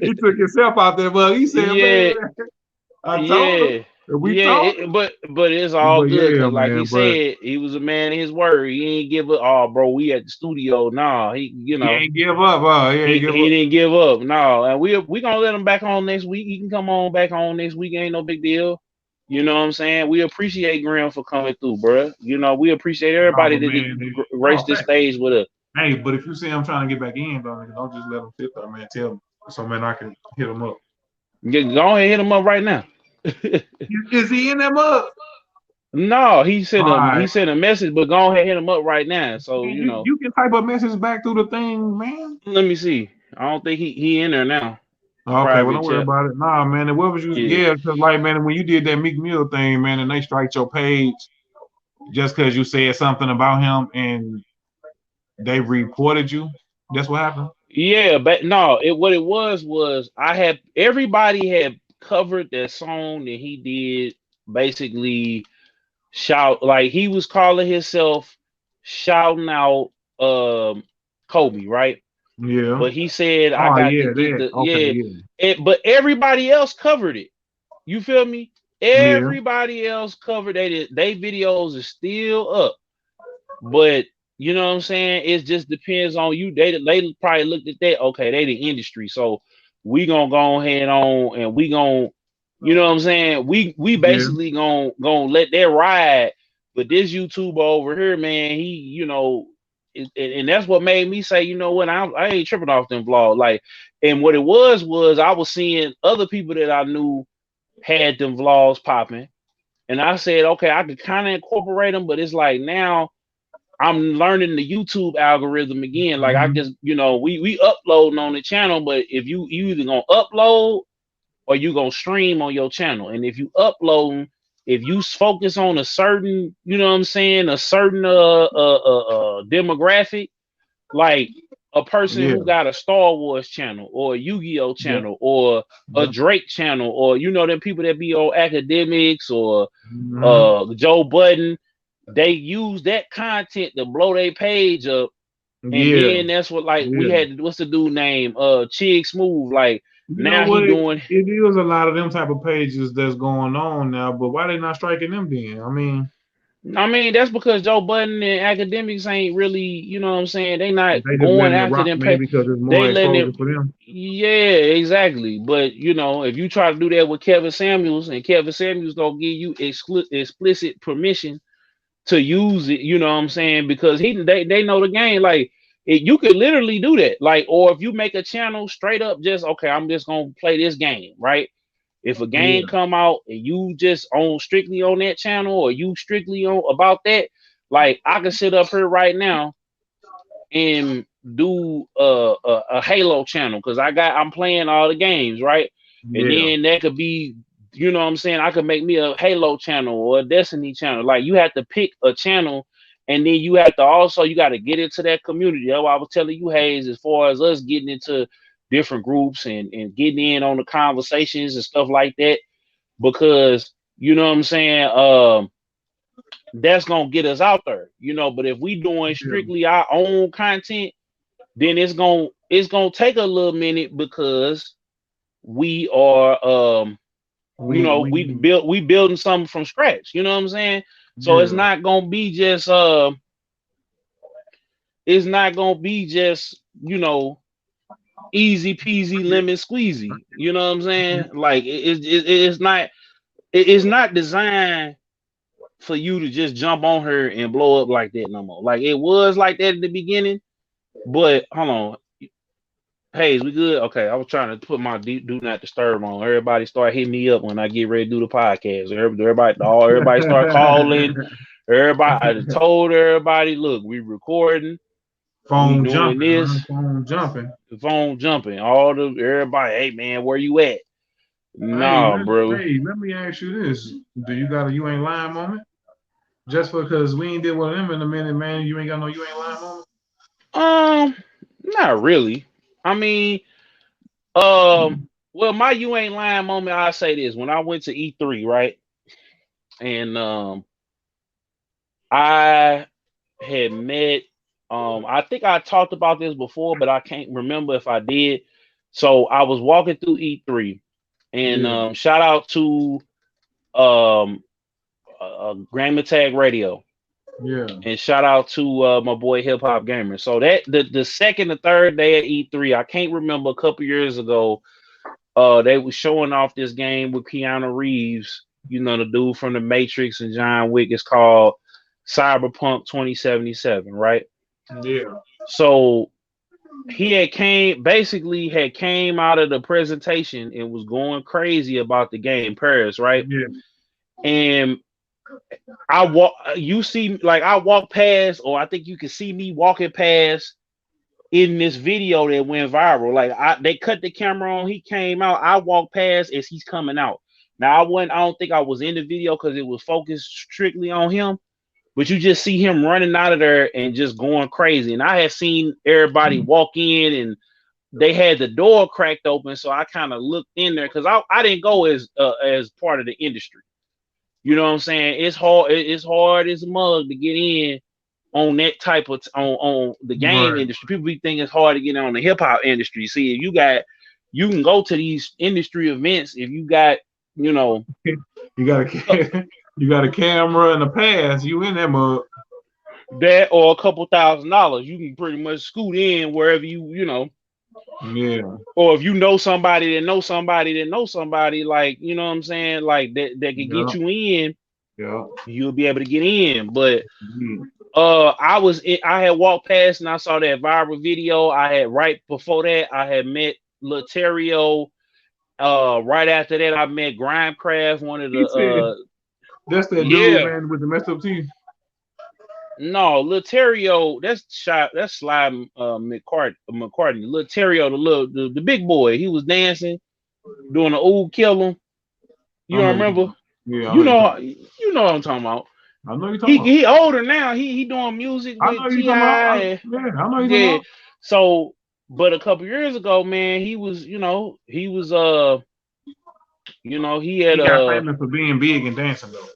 he took himself out there, but he said, man, yeah, I told him. yeah, And we yeah. talked. But it's all But good yeah, because, like he man, but said, he was a man of his word. He ain't give up. Oh, bro, we at the studio. Nah, he ain't give up. He ain't give he up. didn't give up. No, and we gonna let him back on next week. He can come on back on next week. Ain't no big deal. You know what I'm saying? We appreciate Graham for coming through, bro. We appreciate No, everybody but that man, grace this fact. stage with us. Hey, but if you see him trying to get back in, don't just let him sit there, man. Tell him so, man, I can hit him up. Go ahead and hit him up right now. Is he in that mug? No, All right. he sent a message, but go ahead and hit him up right now. So Man, you can type a message back through the thing, man. let me see. I don't think he in there now. Okay, well, Private don't worry chat. about it. Nah, man, and what was you? Yeah. Yeah, because like, man, when you did that Meek Mill thing, man, and they strike your page just because you said something about him and they reported you. That's what happened. Yeah, but no, what it was everybody had covered that song that he did, basically shout like he was calling himself shouting out Kobe, right? Yeah. But he said I Oh got to yeah, get that. the Okay, yeah. but everybody else covered it. You feel me? Yeah. Everybody else covered it. They videos are still up. But you know what I'm saying? It just depends on you. They probably looked at that. Okay, they the industry, so we gonna go ahead on and we gonna, you know what I'm saying? We Yeah. basically gonna let that ride. But this YouTuber over here, man, he, and that's what made me say, you know what? I ain't tripping off them vlogs. Like, and what it was I was seeing other people that I knew had them vlogs popping, and I said, okay, I could kind of incorporate them, but it's like now I'm learning the YouTube algorithm again. Like I Mm-hmm. just, we uploading on the channel, but if you either gonna upload or you gonna stream on your channel, and if you uploading, if you focus on a certain, you know what I'm saying, a certain demographic, like a person Yeah. who got a Star Wars channel or a Yu-Gi-Oh Yeah. channel or a Yeah. Drake channel, or them people that be on academics or Mm-hmm. Joe Budden, they use that content to blow their page up, And Yeah, then that's what like we yeah. had. What's the dude name? Chig Smooth. Like You know now what? he doing. It is a lot of them type of pages that's going on now, but why they not striking them then? I mean, that's because Joe Budden and academics ain't really, you know what I'm saying? They not They just going letting it after rock them. maybe because it's They more letting it. exposure for them. Yeah, exactly. But you know, if you try to do that with Kevin Samuels, and Kevin Samuels gonna give you explicit permission to use it, you know what I'm saying? Because they know the game. Like you could literally do that. Like, or if you make a channel straight up, just okay, I'm just gonna play this game, right? If a game Yeah, come out and you just own strictly on that channel, or you strictly on about that, like I can sit up here right now and do a Halo channel because I'm playing all the games, right? And yeah, then that could be, you know what I'm saying? I could make me a Halo channel or a Destiny channel. Like you have to pick a channel, and then you have to also you got to get into that community. That's why I was telling you, Hayes, as far as us getting into different groups and getting in on the conversations and stuff like that, because you know what I'm saying. That's gonna get us out there, you know. But if we doing yeah. strictly our own content, then it's gonna take a little minute because we are you know we building something from scratch, you know what I'm saying? So Yeah. it's not gonna be just you know easy peasy lemon squeezy, you know what I'm saying? Like it's not designed for you to just jump on her and blow up like that no more. Like it was like that at the beginning, but hold on. Hayes, we good? Okay, I was trying to put my do not disturb on. Everybody start hitting me up when I get ready to do the podcast. Everybody start calling. Everybody, I told everybody, look, we recording, we Phone doing jumping, this, huh? Phone jumping. the phone jumping. Everybody, hey man, where you at? Hey, Nah, bro. let me ask you this: do you got a you ain't lying moment? Just because we ain't did with them in a minute, man, you ain't got no you ain't lying moment. Not really. I mean, well, my you ain't lying moment. I say this: when I went to E3, right, and I had met. I think I talked about this before, but I can't remember if I did. So I was walking through E3, and Yeah, shout out to um, Grammy Tag Radio, yeah, and shout out to my boy Hip Hop Gamer. So that the second or third day at E3, I can't remember a couple years ago. They were showing off this game with Keanu Reeves, you know, the dude from the Matrix and John Wick. Is called Cyberpunk 2077, right? yeah, So he had came out of the presentation and was going crazy about the game Paris, right? yeah. And I walk past, or I think you can see me walking past in this video that went viral. Like they cut the camera on, he came out, I walked past as he's coming out. Now I don't think I was in the video because it was focused strictly on him, but you just see him running out of there and just going crazy. And I had seen everybody walk in and they had the door cracked open, so I kind of looked in there because I didn't go as part of the industry. You know what I'm saying? It's hard. It's hard as a mug to get in on that type of on the game Right. industry. People be thinking it's hard to get on the hip hop industry. See, if you can go to these industry events if you got you know You got a you got a camera and a pass. You in that mug? that or a couple $1,000, you can pretty much scoot in wherever you know. Yeah, Or if you know somebody that knows somebody that knows somebody, like you know what I'm saying, like that can yeah, get you in, yeah. you'll be able to get in. But Yeah. I had walked past and I saw that viral video. I had right before that I had met Laterio. Right after that I met Grimecraft, one of He said the that's that dude, yeah. man, with the messed up teeth. No, Laterio, that's Sly McCartney. Laterio, the big boy, he was dancing, doing the old kill him. You I know don't you talking remember? about. Yeah, I know you talking about. You know what I'm talking about. I know you talking about. He older now. He doing music I with know you talking about. T.I. Yeah, I know you talking Yeah. about. So, but a couple years ago, man, he was he had He got famous for being big and dancing though.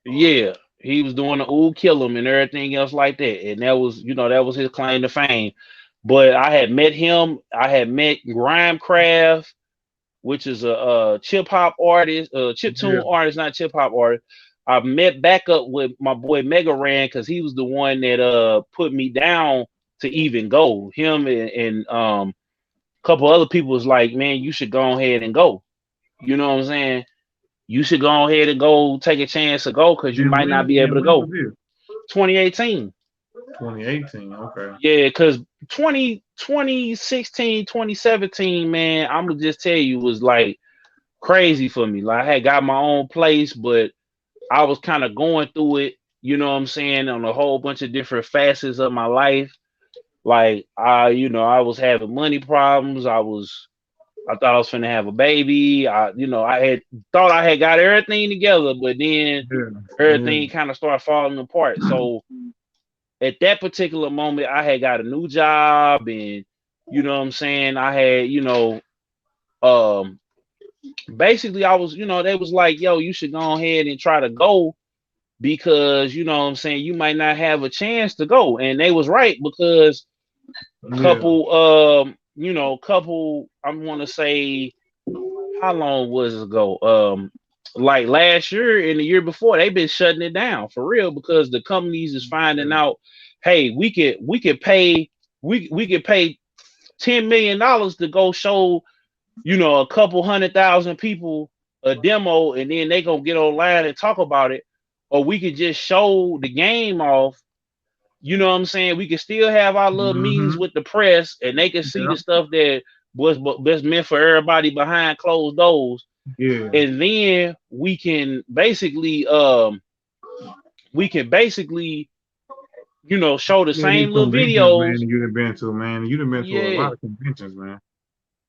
yeah, He was doing the ooh kill him and everything else like that, and that was that was his claim to fame. But I had met him. I had met Grimecraft, which is a chip hop artist, chip tune artist, not chip hop artist. I met back up with my boy Mega Ran because he was the one that put me down to even go. Him and a couple other people was like, man, you should go ahead and go. You know what I'm saying? You should go ahead and go take a chance to go because you might not be able to go. 2018. 2018, okay. Yeah, because 2016, 2017, man, I'm gonna just tell you, was like crazy for me. Like I had got my own place, but I was kind of going through it, you know what I'm saying, on a whole bunch of different facets of my life. Like I was having money problems. I thought I was finna have a baby. I had thought I had got everything together, but then everything kind of started falling apart. So at that particular moment, I had got a new job, and you know what I'm saying, I had, basically I was, they was like, yo, you should go ahead and try to go because you know what I'm saying, you might not have a chance to go. And they was right because couple I want to say, how long was it ago? Like last year and the year before, they've been shutting it down for real because the companies is finding out, hey, we could pay $10 million to go show, a couple 100,000 people a demo, and then they gonna get online and talk about it, or we could just show the game off. You know what I'm saying? We could still have our little meetings with the press, and they can see the stuff that was best meant for everybody behind closed doors. Yeah. And then we can basically show the same little videos. Man, you've been to, man. You've been to a lot of conventions, man.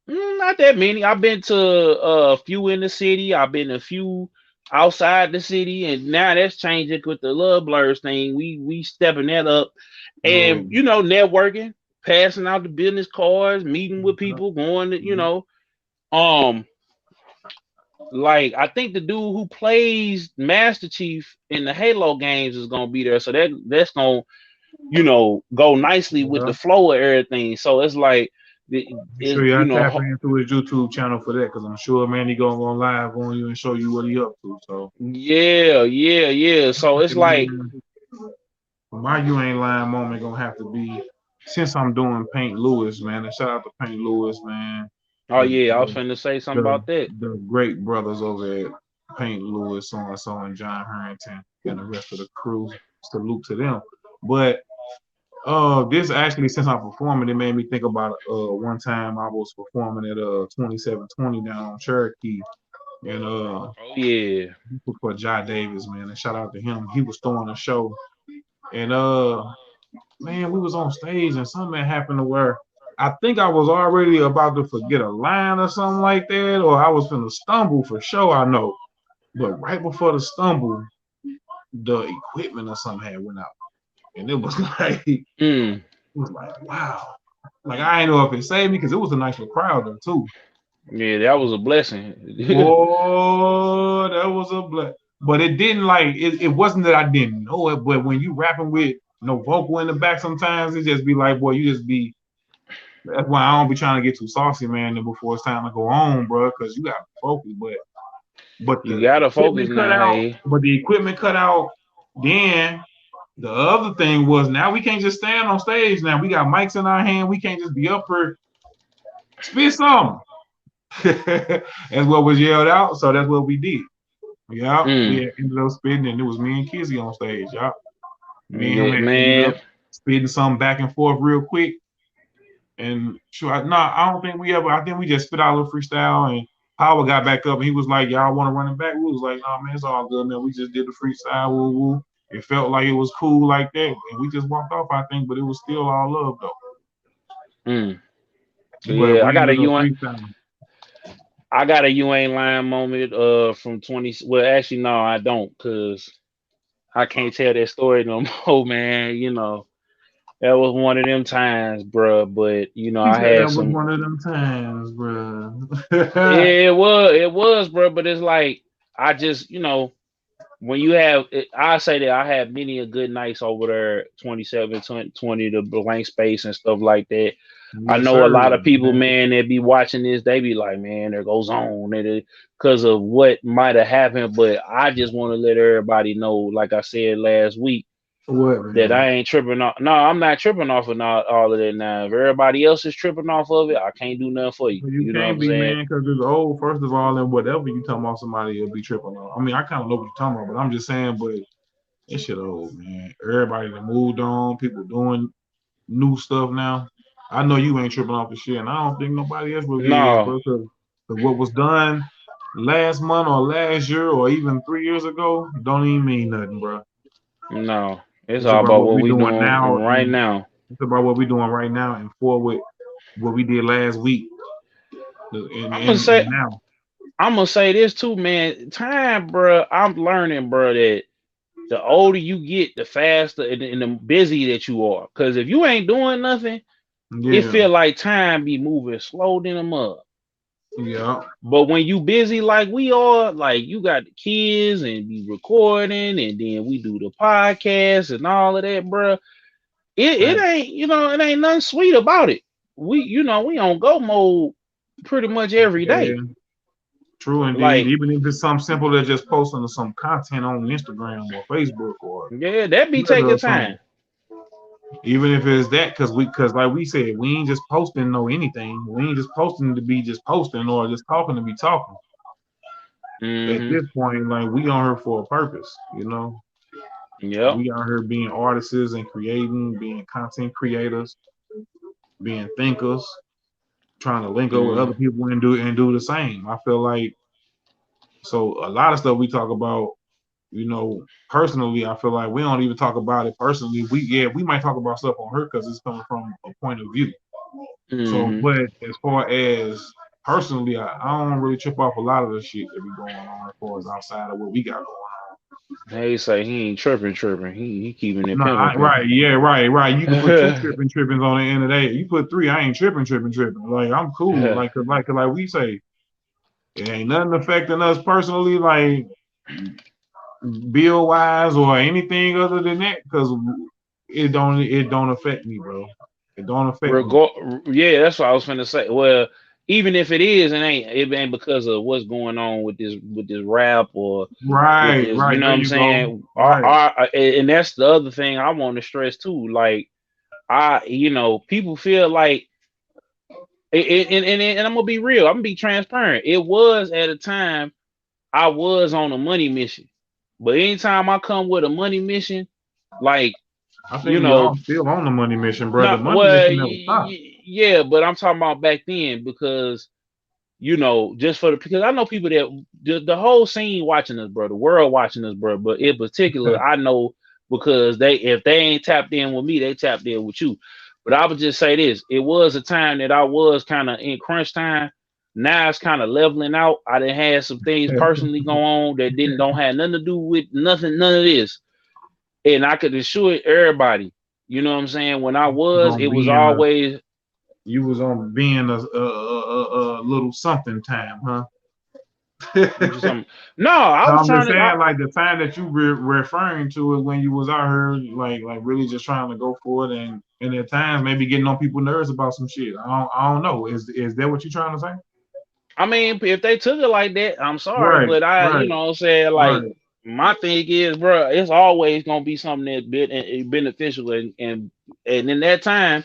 Not that many. I've been to a few in the city. I've been to a few outside the city, and now that's changing with the Love Blurs thing. We stepping that up, and networking, passing out the business cards, meeting with people, going to like I think the dude who plays Master Chief in the Halo games is gonna be there, so that's gonna go nicely with the flow of everything. So it's like sure y'all tap into his YouTube channel for that, because I'm sure, man, he gonna go live on you and show you what he up to. So yeah. So it's like my You Ain't Lying moment gonna have to be, since I'm doing Paint Lewis, man, and shout out to Paint Lewis, man. Oh yeah, I was finna say something about that. The great brothers over at Paint Lewis, so and John Harrington and the rest of the crew. Salute to them. But this actually, since I'm performing, it made me think about one time I was performing at 2720 down on Cherokee, and for Jai Davis, man, and shout out to him. He was throwing a show, and man, we was on stage and something happened to where I think I was already about to forget a line or something like that, or I was gonna stumble for sure, I know. But right before the stumble, the equipment or something had went out. And it was like, it was like, wow. Like, I ain't know if it saved me because it was a nice little crowd there, too. Yeah, that was a blessing. Oh, that was a blessing. But it didn't it wasn't that I didn't know it, but when you rapping with no vocal in the back, sometimes it just be like, boy, you just be, that's why I don't be trying to get too saucy, man, before it's time to go on, bro, because you got to focus, but you got to focus now. But the equipment cut out, then the other thing was, now we can't just stand on stage. Now we got mics in our hand. We can't just be up here. Spit something. That's what was yelled out. So that's what we did. Yeah. We ended up spitting, and it was me and Kizzy on stage. Yeah. Me and him ended up spitting something back and forth real quick. And I don't think I think we just spit out a little freestyle, and Howard got back up and he was like, y'all want to run it back? We was like, nah, man, it's all good, man. We just did the freestyle. Woo woo. It felt like it was cool like that, and we just walked off, I think, but it was still all love, though. Yeah, I got a You Ain't Lying moment from 20. Well, actually, no, I don't, because I can't tell that story no more, man. That was one of them times, bro. But I had that was one of them times, bro. Yeah, it was, bro. But it's like I just, when you have, I say that I had many a good nights over there, 27, 20, the blank space and stuff like that. I Yes, know a lot sir. of people, Man. man, that be watching this, they be like, man, there goes on, because of what might have happened. But I just want to let everybody know, like I said last week, What, that man? I ain't tripping off. No, I'm not tripping off of all of that now. If everybody else is tripping off of it, I can't do nothing for you. Well, you You know what can't I'm be, saying? man, because it's old, first of all, and whatever you talking about, somebody will be tripping on. I mean, I kind of know what you're talking about, but I'm just saying, but this shit old, man. Everybody that moved on, people doing new stuff now. I know you ain't tripping off the shit, and I don't think nobody else really is, No, bro. Because what was done last month or last year or even 3 years ago don't even mean nothing, bro. no. It's It's all about about what what we we doing now, doing right and now. it's about what we doing right now, and forward what we did last week, and, I'm gonna and, say and now. I'm gonna say this too, man. Time, bro. I'm learning, bro, that the older you get, the faster and the busy that you are. Cause if you ain't doing nothing, it Yeah, feel like time be moving slow than a mug. yeah. But when you busy like we are, like you got the kids and be recording, and then we do the podcast and all of that, bro. It Facts. ain't, it ain't nothing sweet about it. We on go mode pretty much every day. Yeah, true indeed. Like, Even if it's something simple as just posting some content on Instagram or Facebook or yeah, that be Twitter taking or something. time. Even if it's that, because like we said, we ain't just posting no anything. We ain't just posting to be just posting or just talking to be talking. At Hmm. this point, like we on here for a purpose, you know. Yep. We out here being artists and creating, being content creators, being thinkers, trying to link up with other Mm. people and do the same. I feel like so a lot of stuff we talk about, personally, I feel like we don't even talk about it personally. We might talk about stuff on her because it's coming from a point of view. So, Hmm. but as far as personally, I don't really trip off a lot of the shit that be going on as far as outside of what we got going on. They say he ain't tripping. He keeping it No, pimping. right, yeah, right. You can put two trippings on the end of the day. You put three, I ain't tripping. Like I'm cool. Like we say, it ain't nothing affecting us personally. Like bill wise or anything other than that, because it don't affect me, bro. It don't affect me. Yeah, that's what I was finna say. Well, even if it ain't because of what's going on with this rap or with Right, this, you right. know There what I'm you go. saying? Right. And that's the other thing I want to stress too. Like, people feel like, and I'm gonna be real. I'm gonna be transparent. It was at a time I was on a money mission, but anytime I come with a money mission, like, I think you we know, all still on the money mission, bro. The not money well, mission never stopped. yeah, but I'm talking about back then because just because I know people that the whole scene watching us, bro, the world watching us, bro. But in particular, I know because if they ain't tapped in with me, they tapped in with you. But I would just say this: it was a time that I was kind of in crunch time. Now it's kind of leveling out. I done had some things personally go on that don't have nothing to do with nothing, none of this. And I could assure everybody, you know what I'm saying? When I was was, it on was being a always you was on being a little something time, huh? just something. No, I No, was I'm trying just to. saying, like the time that you referring to is when you was out here, like really just trying to go for it, and at times maybe getting on people's nerves about some shit. I don't know. Is that what you're trying to say? I mean, if they took it like that, I'm sorry, Right, but you right, know what I'm saying? Like, right. my thing is, bro, it's always gonna be something that's beneficial, and in that time,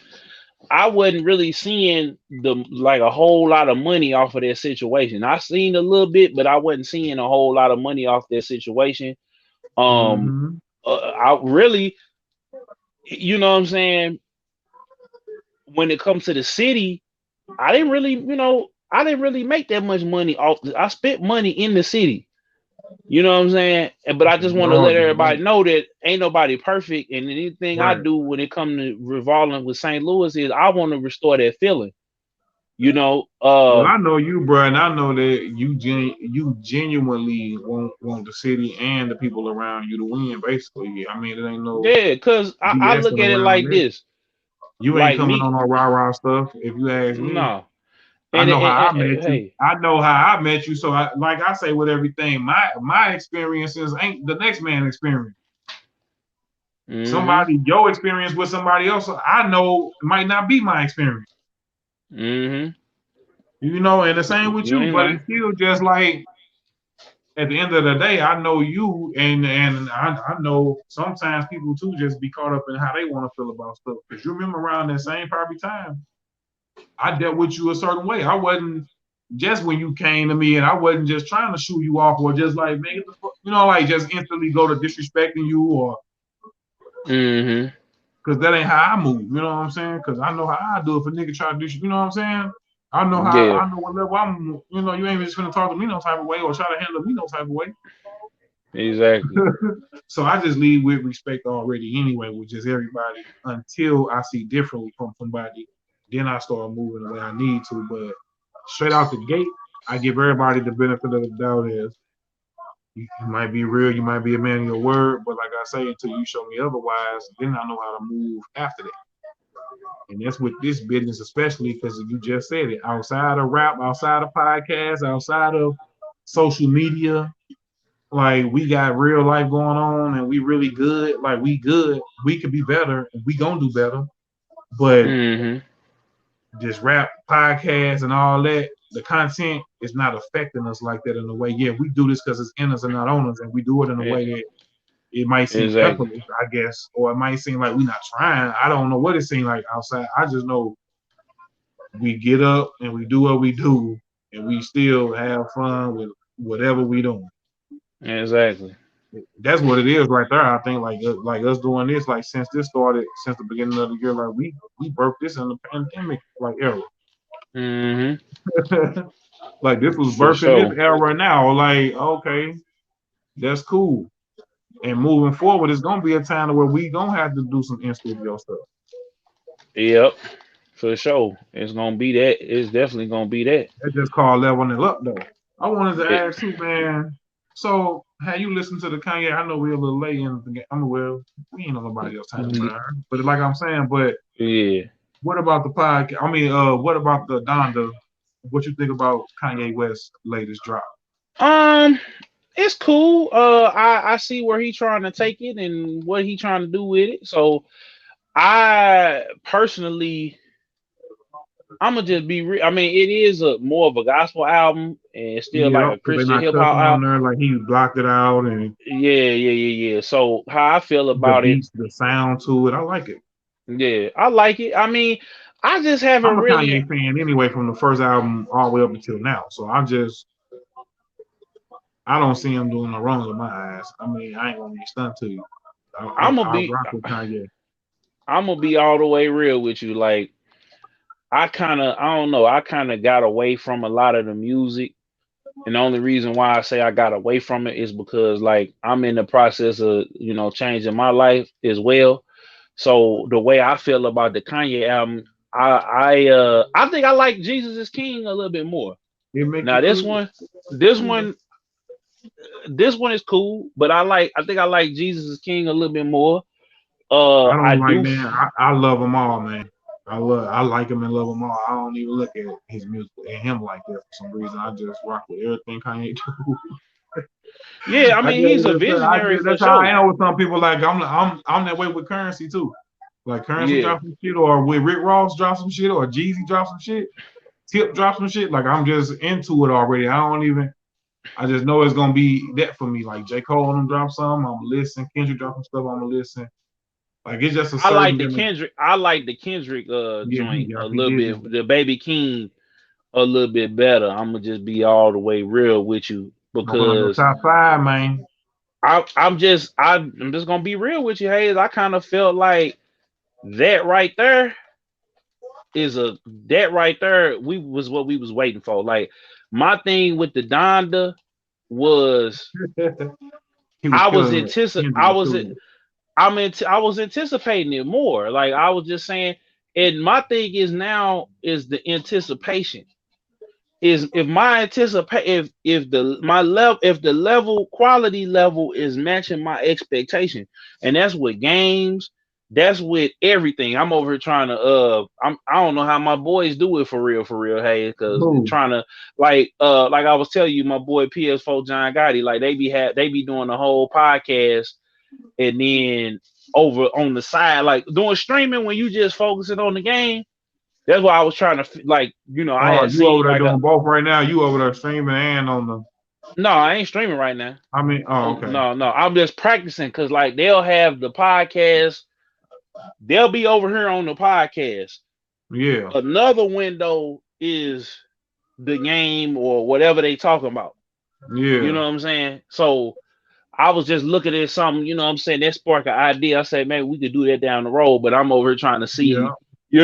I wasn't really seeing like a whole lot of money off of that situation. I seen a little bit, but I wasn't seeing a whole lot of money off that situation. Um, Mm-hmm. I really, what I'm saying, when it comes to the city, I didn't really make that much money off. I spent money in the city. You know what I'm saying? But I just want to let Gorgeous, everybody right? know that ain't nobody perfect, and anything I Right. do when it comes to revolving with St. Louis is I want to restore that feeling. You know, Well, I know you, bro, and I know that you genuinely want the city and the people around you to win. Basically, I mean, it ain't no yeah, cause I look BSing at it around like that. this, You ain't like coming me, on no rah rah stuff, if you ask me. no. I know how I met you. Hey, I know how I met you. So like I say with everything, my experiences ain't the next man's experience. mm-hmm, Your experience with somebody else, I know might not be my experience. mm-hmm. You know, and the same with You you, ain't but lying. it's still just like at the end of the day, I know you, and I know sometimes people too just be caught up in how they want to feel about stuff. Because you remember around that same probably time, I dealt with you a certain way. I wasn't just when you came to me, and I wasn't just trying to shoot you off or just like man, you know, like just instantly go to disrespecting you or Mm-hmm. because that ain't how I move. You know what I'm saying? Because I know how I do if a nigga try to do shit. You know what I'm saying? Yeah, I know what level I'm. You know, you ain't just gonna talk to me no type of way or try to handle me no type of way. exactly. So I just lead with respect already anyway, with just everybody until I see differently from somebody. Then I start moving the way I need to. But straight out the gate, I give everybody the benefit of the doubt is you might be real, you might be a man of your word, but like I say, until you show me otherwise, then I know how to move after that. And that's with this business, especially because you just said it. Outside of rap, outside of podcasts, outside of social media, like we got real life going on and we really good. Like we good. We could be better and we gonna do better. But Mm-hmm. just rap, podcasts and all that, the content is not affecting us like that in a way. Yeah, we do this because it's in us and not on us, and we do it in a way that it might seem Exactly. effortless, I guess, or it might seem like we're not trying. I don't know what it seems like outside. I just know we get up and we do what we do, and we still have fun with whatever we doing. Exactly. That's what it is right there. I think like us doing this, like since this started, since the beginning of the year, like we broke this in the pandemic like era. Mm-hmm. Like this was For birthed in this sure. era now. Like okay, that's cool. And moving forward, it's gonna be a time where we gonna have to do some in studio stuff. Yep. For sure. It's gonna be that. It's definitely gonna be that. That's just called leveling it up, though. I wanted to It, ask you, man. So, have you listened to the Kanye? I know we're a little late in the game. I'm well, we ain't on nobody else time, but like I'm saying, but yeah. what about the podcast? I mean, what about the Donda? What you think about Kanye West's latest drop? Um, it's cool. I see where he trying to take it and what he trying to do with it. So I personally, I'm gonna just be real. I mean, it is a more of a gospel album and it's still like Yeah, a because they're Christian not hip hop cussing on album. there. Like he blocked it out, and Yeah. So how I feel the about it, beats, the sound to it, I like it. yeah, I like it. I mean, I just I'm haven't a really. Kanye fan anyway, from the first album all the way up until now. So I don't see him doing no wrong in my eyes. I mean, I ain't gonna be stunned to you. I'm gonna I be. rock with Kanye. I'm gonna be all the way real with you. Like I don't know. I kind of got away from a lot of the music. And the only reason why I say I got away from it is because like I'm in the process of, changing my life as well. So the way I feel about the Kanye album, I think I like Jesus is King a little bit more. It make Now you feel this one, this one is cool, but I think I like Jesus is King a little bit more. I I don't like do. man. I love them all, man. I like him and love them all. I don't even look at his music and him like that for some reason. I just rock with everything Kanye do. Yeah, I mean he's a I visionary just for that's how I sure. am with some people. Like I'm that way with Currency too. Like Currency Yeah, drop some shit, or with Rick Ross drop some shit, or Jeezy drop some shit. Tip drop some shit. Like I'm just into it already. I just know it's gonna be that for me. Like J. Cole and them drop some, I'm gonna listen. Kendrick drop some stuff, I'm gonna listen. Like it's just a I like certain the Kendrick. yeah, Joint a he little did. bit. The Baby King a little bit better. I'm gonna just be all the way real with you One of the because top five, man. I'm just gonna be real with you, Hayes. I kind of felt like that right there that right there we was what we was waiting for. Like my thing with the Donda was He was I was killing it. antici- Kendrick I was was killing it. I was anticipating it more. Like I was just saying, and my thing is now is the anticipation. Is if my anticipate if the level quality level is matching my expectation, and that's with games, that's with everything. I'm over here trying to I don't know how my boys do it for real, hey, because trying to like I was telling you, my boy PS4 John Gotti, like they be doing the whole podcast and then over on the side, like doing streaming when you just focusing on the game. That's why I was trying to like, you know, I had you seen over there like doing both right now. You over there streaming and on the. No, I ain't streaming right now. I mean, okay. No, I'm just practicing because like they'll have the podcast. They'll be over here on the podcast. Yeah. Another window is the game or whatever they talking about. Yeah. You know what I'm saying? So I was just looking at something, you know what I'm saying, that sparked an idea. I said, man, we could do that down the road, but I'm over here trying to see, you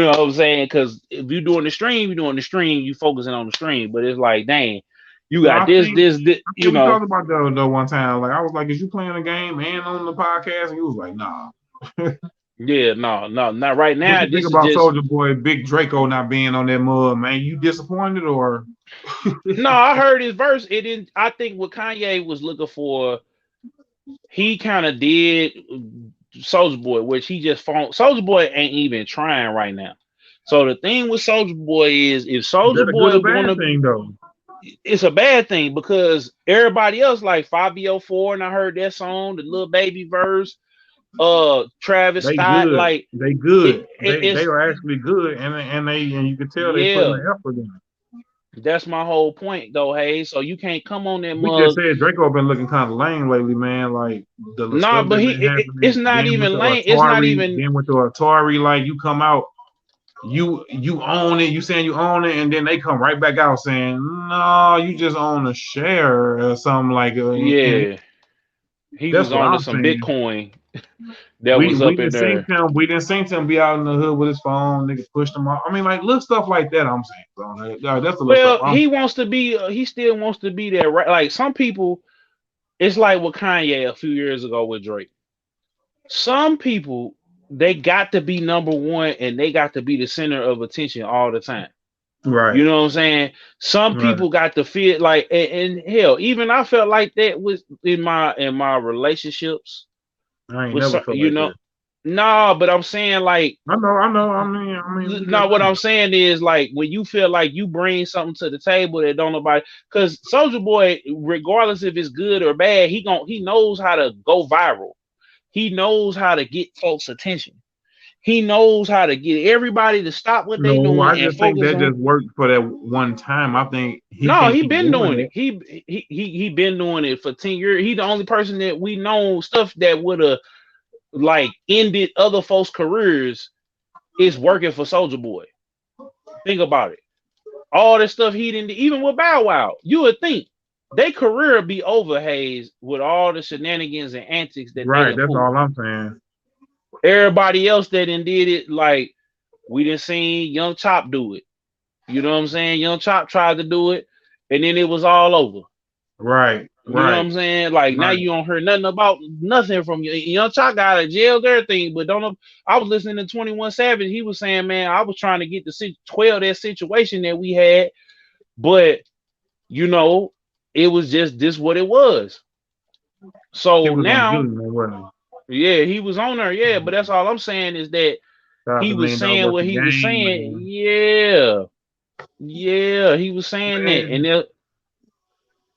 know what I'm saying? Because if you're doing the stream, you focusing on the stream. But it's like, dang, you got this, you know. We talked about that one time. Like, I was like, is you playing a game and on the podcast? And he was like, nah. Yeah, no, not right now. What you think about Soulja Boy, Big Draco not being on that mud, man? You disappointed or? No, I heard his verse. It didn't. I think what Kanye was looking for, he kind of did Soulja Boy, which he just found. Soulja Boy ain't even trying right now. So the thing with Soulja Boy is, if Soulja Boy want to, it's a bad thing because everybody else like Fabio 4, and I heard that song, the Lil Baby verse. Travis Scott, like they good. They are actually good, and you can tell they putting the effort in. That's my whole point, though. Hey, so you can't come on that mug. We just said Draco been looking kind of lame lately, man. Like the stuff but it's not even lame. It's not even. Then with the Atari, like you come out, you own it. You saying you own it, and then they come right back out saying, no, you just own a share or something like. Yeah, he was on some Bitcoin. That was up in there. We didn't see him be out in the hood with his phone. Nigga pushed him off. I mean, like little stuff like that. I'm saying, that's a little stuff. He wants to be. He still wants to be there, right? Like some people, it's like with Kanye a few years ago with Drake. Some people, they got to be number one, and they got to be the center of attention all the time. Right. You know what I'm saying? Some people got to feel like, and hell, even I felt like that was in my relationships. I ain't never felt like that. No, but I'm saying like I know. I mean. No, what I'm saying is like when you feel like you bring something to the table that don't nobody, because Soulja Boy, regardless if it's good or bad, he knows how to go viral. He knows how to get folks' attention. He knows how to get everybody to stop what they doing. I just think that just worked for that one time. I think he been doing it. He been doing it for 10 years. He the only person that we know stuff that would have like ended other folks' careers is working for Soulja Boy. Think about it. All this stuff he didn't, even with Bow Wow, you would think their career be over, Hayes, with all the shenanigans and antics that right. That's all I'm saying. Everybody else that did it, like we done seen Young Chop do it. You know what I'm saying? Young Chop tried to do it, and then it was all over. Right. You know what I'm saying? Like now you don't hear nothing from you. Young Chop got out of jail, everything, but don't know. I was listening to 21 Savage. He was saying, man, I was trying to get the 12 that situation that we had, but you know, it was just this what it was. So now. Yeah, he was on there. Yeah, but that's all I'm saying is that he was saying what he was saying. Yeah, he was saying that, and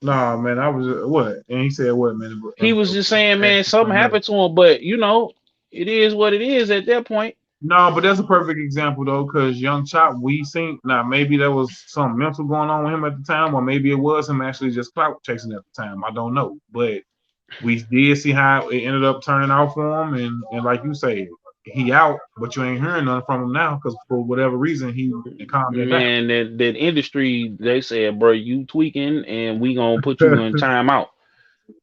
nah, man, I was what? And he said what, man? He was just saying, man, something happened to him, but you know, it is what it is at that point. No, but that's a perfect example though, because Young Chop, we seen now maybe there was some mental going on with him at the time, or maybe it was him actually just clout chasing at the time. I don't know, but. We did see how it ended up turning out for him, and like you say, he out, but you ain't hearing nothing from him now because for whatever reason he calmed it down. Man, that industry, they said, bro, you tweaking, and we gonna put you in timeout.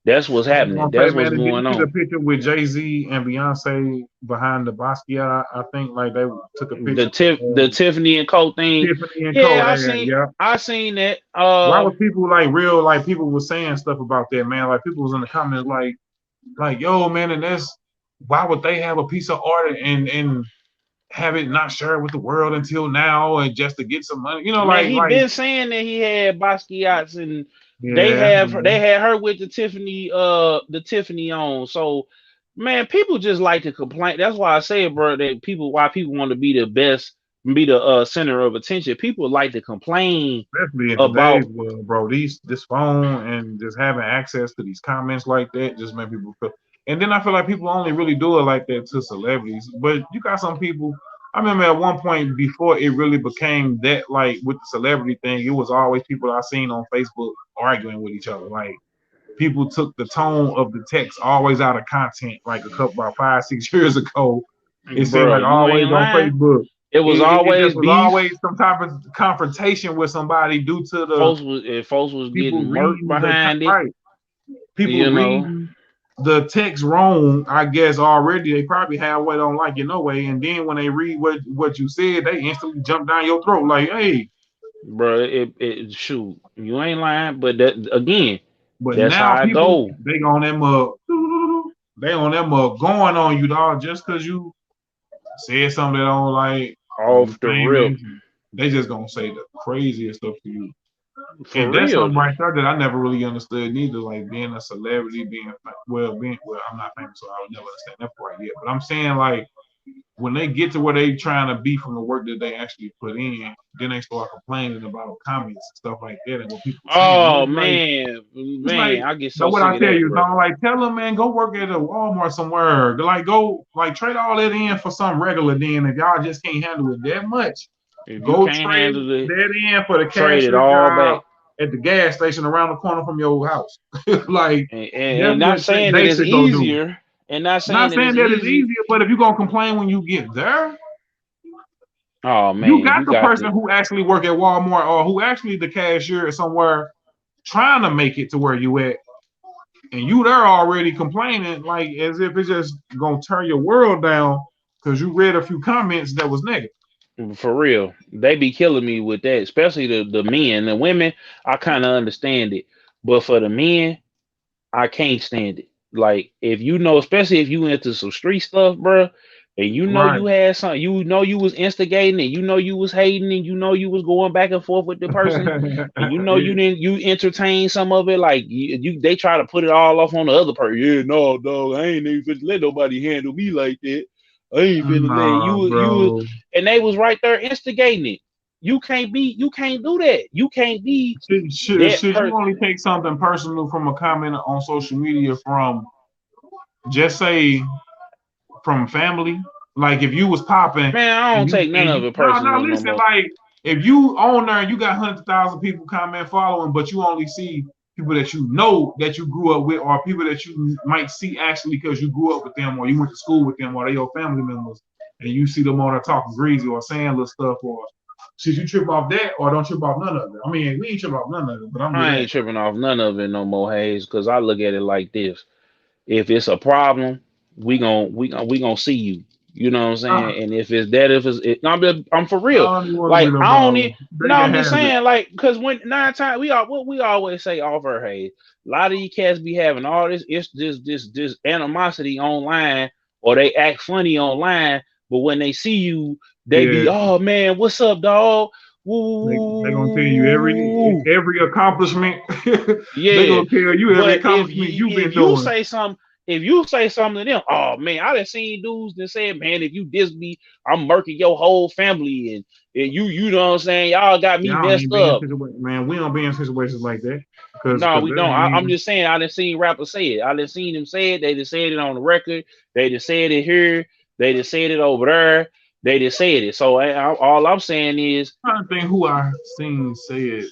That's what's happening. That's what's going on. The picture with Jay-Z and Beyonce behind the Basquiat, I think like they took a picture. The Tiffany and Co thing. I seen that. Why was people like real? Like people were saying stuff about that, man. Like people was in the comments like yo, man, and that's why would they have a piece of art and have it not shared with the world until now and just to get some money? You know, man, he been saying that he had Basquiat's and. Yeah, they had her with the Tiffany on. So Man, people just like to complain. That's why I say, bro, that why people want to be the best, be the center of attention. People like to complain Especially in today's about, world, bro. This phone and just having access to these comments like that just make people feel. And then I feel like people only really do it like that to celebrities. But you got some people. I remember at one point before it really became that, like with the celebrity thing, it was always people I seen on Facebook arguing with each other. Like people took the tone of the text always out of content. Like a couple about 5-6 years ago, it seemed bro, like you always ain't on lying. Facebook. It was It just always was beef. always some type of confrontation with somebody due to the Folks was people getting murked reading the behind it. right. People You know, reading the text wrong, I guess already. They probably halfway don't like it no way. And then when they read what you said, they instantly jump down your throat like, hey. bro, it shoot, you ain't lying. But that again, But that's how now I people go. they on them they on them going on you, dog, just because you said something they don't like or you Off the rip, famous. They just gonna say the craziest stuff to you. for And that's real. something right there that I never really understood neither. Like being a celebrity, being I'm not famous, so I would never understand that part yet. But I'm saying like when they get to where they trying to be from the work that they actually put in, then they start complaining about comments and stuff like that and what people saying. Oh It's like, I get but so what sick I of tell that, you, bro. dog, like tell them, man, go work at a Walmart somewhere. Like go, like trade all that in for some regular. Then if y'all just can't handle it that much, If you go can't trade handle it, that in for the trade it cashier all back. job at the gas station around the corner from your house. Like And that's not what saying that they it's should go do. easier, and not saying Not that saying it's that it's easy. easier, but if you're gonna complain when you get there, Oh you man, got you the got person to. who actually work at Walmart or who actually the cashier somewhere trying to make it to where you at, and you there already complaining like as if it's just gonna turn your world down because you read a few comments that was negative. For real, they be killing me with that, especially the men. The women, I kind of understand it, but for the men, I can't stand it. Like if you know, especially if you into some street stuff, bro, and you know Right. you had something, you know you was instigating and you know you was hating and you know you was going back and forth with the person, and you know Yeah. you entertain some of it. Like they try to put it all off on the other person. Yeah, no, dog, I ain't even finna let nobody handle me like that. I ain't finna let Nah, bro. and they was right there instigating it. You can't do that. You can't be that Should you person. only take something personal from a comment on social media from just say from family? Like if you was popping Man, I don't take none and of you it no personal no listen, more. like if you on there and you got 100,000 people comment following, but you only see people that you know that you grew up with, or people that you might see actually because you grew up with them, or you went to school with them, or they your family members, and you see them on there talking greasy or saying little stuff, or should you trip off that or don't trip off none of it? I mean, we ain't trip off none of it, but I'm just I ain't asking. tripping off none of it no more, Hayes, because I look at it like this. If it's a problem, we gonna see you. You know what I'm Uh, saying? And if it's that, I'm for I real. don't even want to be Like no I don't need. problem. They No, can I'm just have it. saying, like, cause when 9 times what we always say off her, Hayes. A lot of you cats be having all this this animosity online, or they act funny online, but when they see you, they be, Yeah, oh man, what's up, dog? they gonna tell you Woo. every accomplishment. They Yeah, gonna tell you every but accomplishment you've been if you doing. say something, if you say something to them, oh man, I done seen dudes that said, man, if you diss me, I'm murking your whole family, and you know what I'm saying, y'all got me Y'all messed ain't be in up. situations, man. We don't be in situations like that No, because we that don't. ain't I'm even. just saying, I done seen rappers say it. I done seen them say it. They just said it on the record. They just said it here. They just said it over there. They just said it. So all I'm saying is, I'm trying to think who I seen say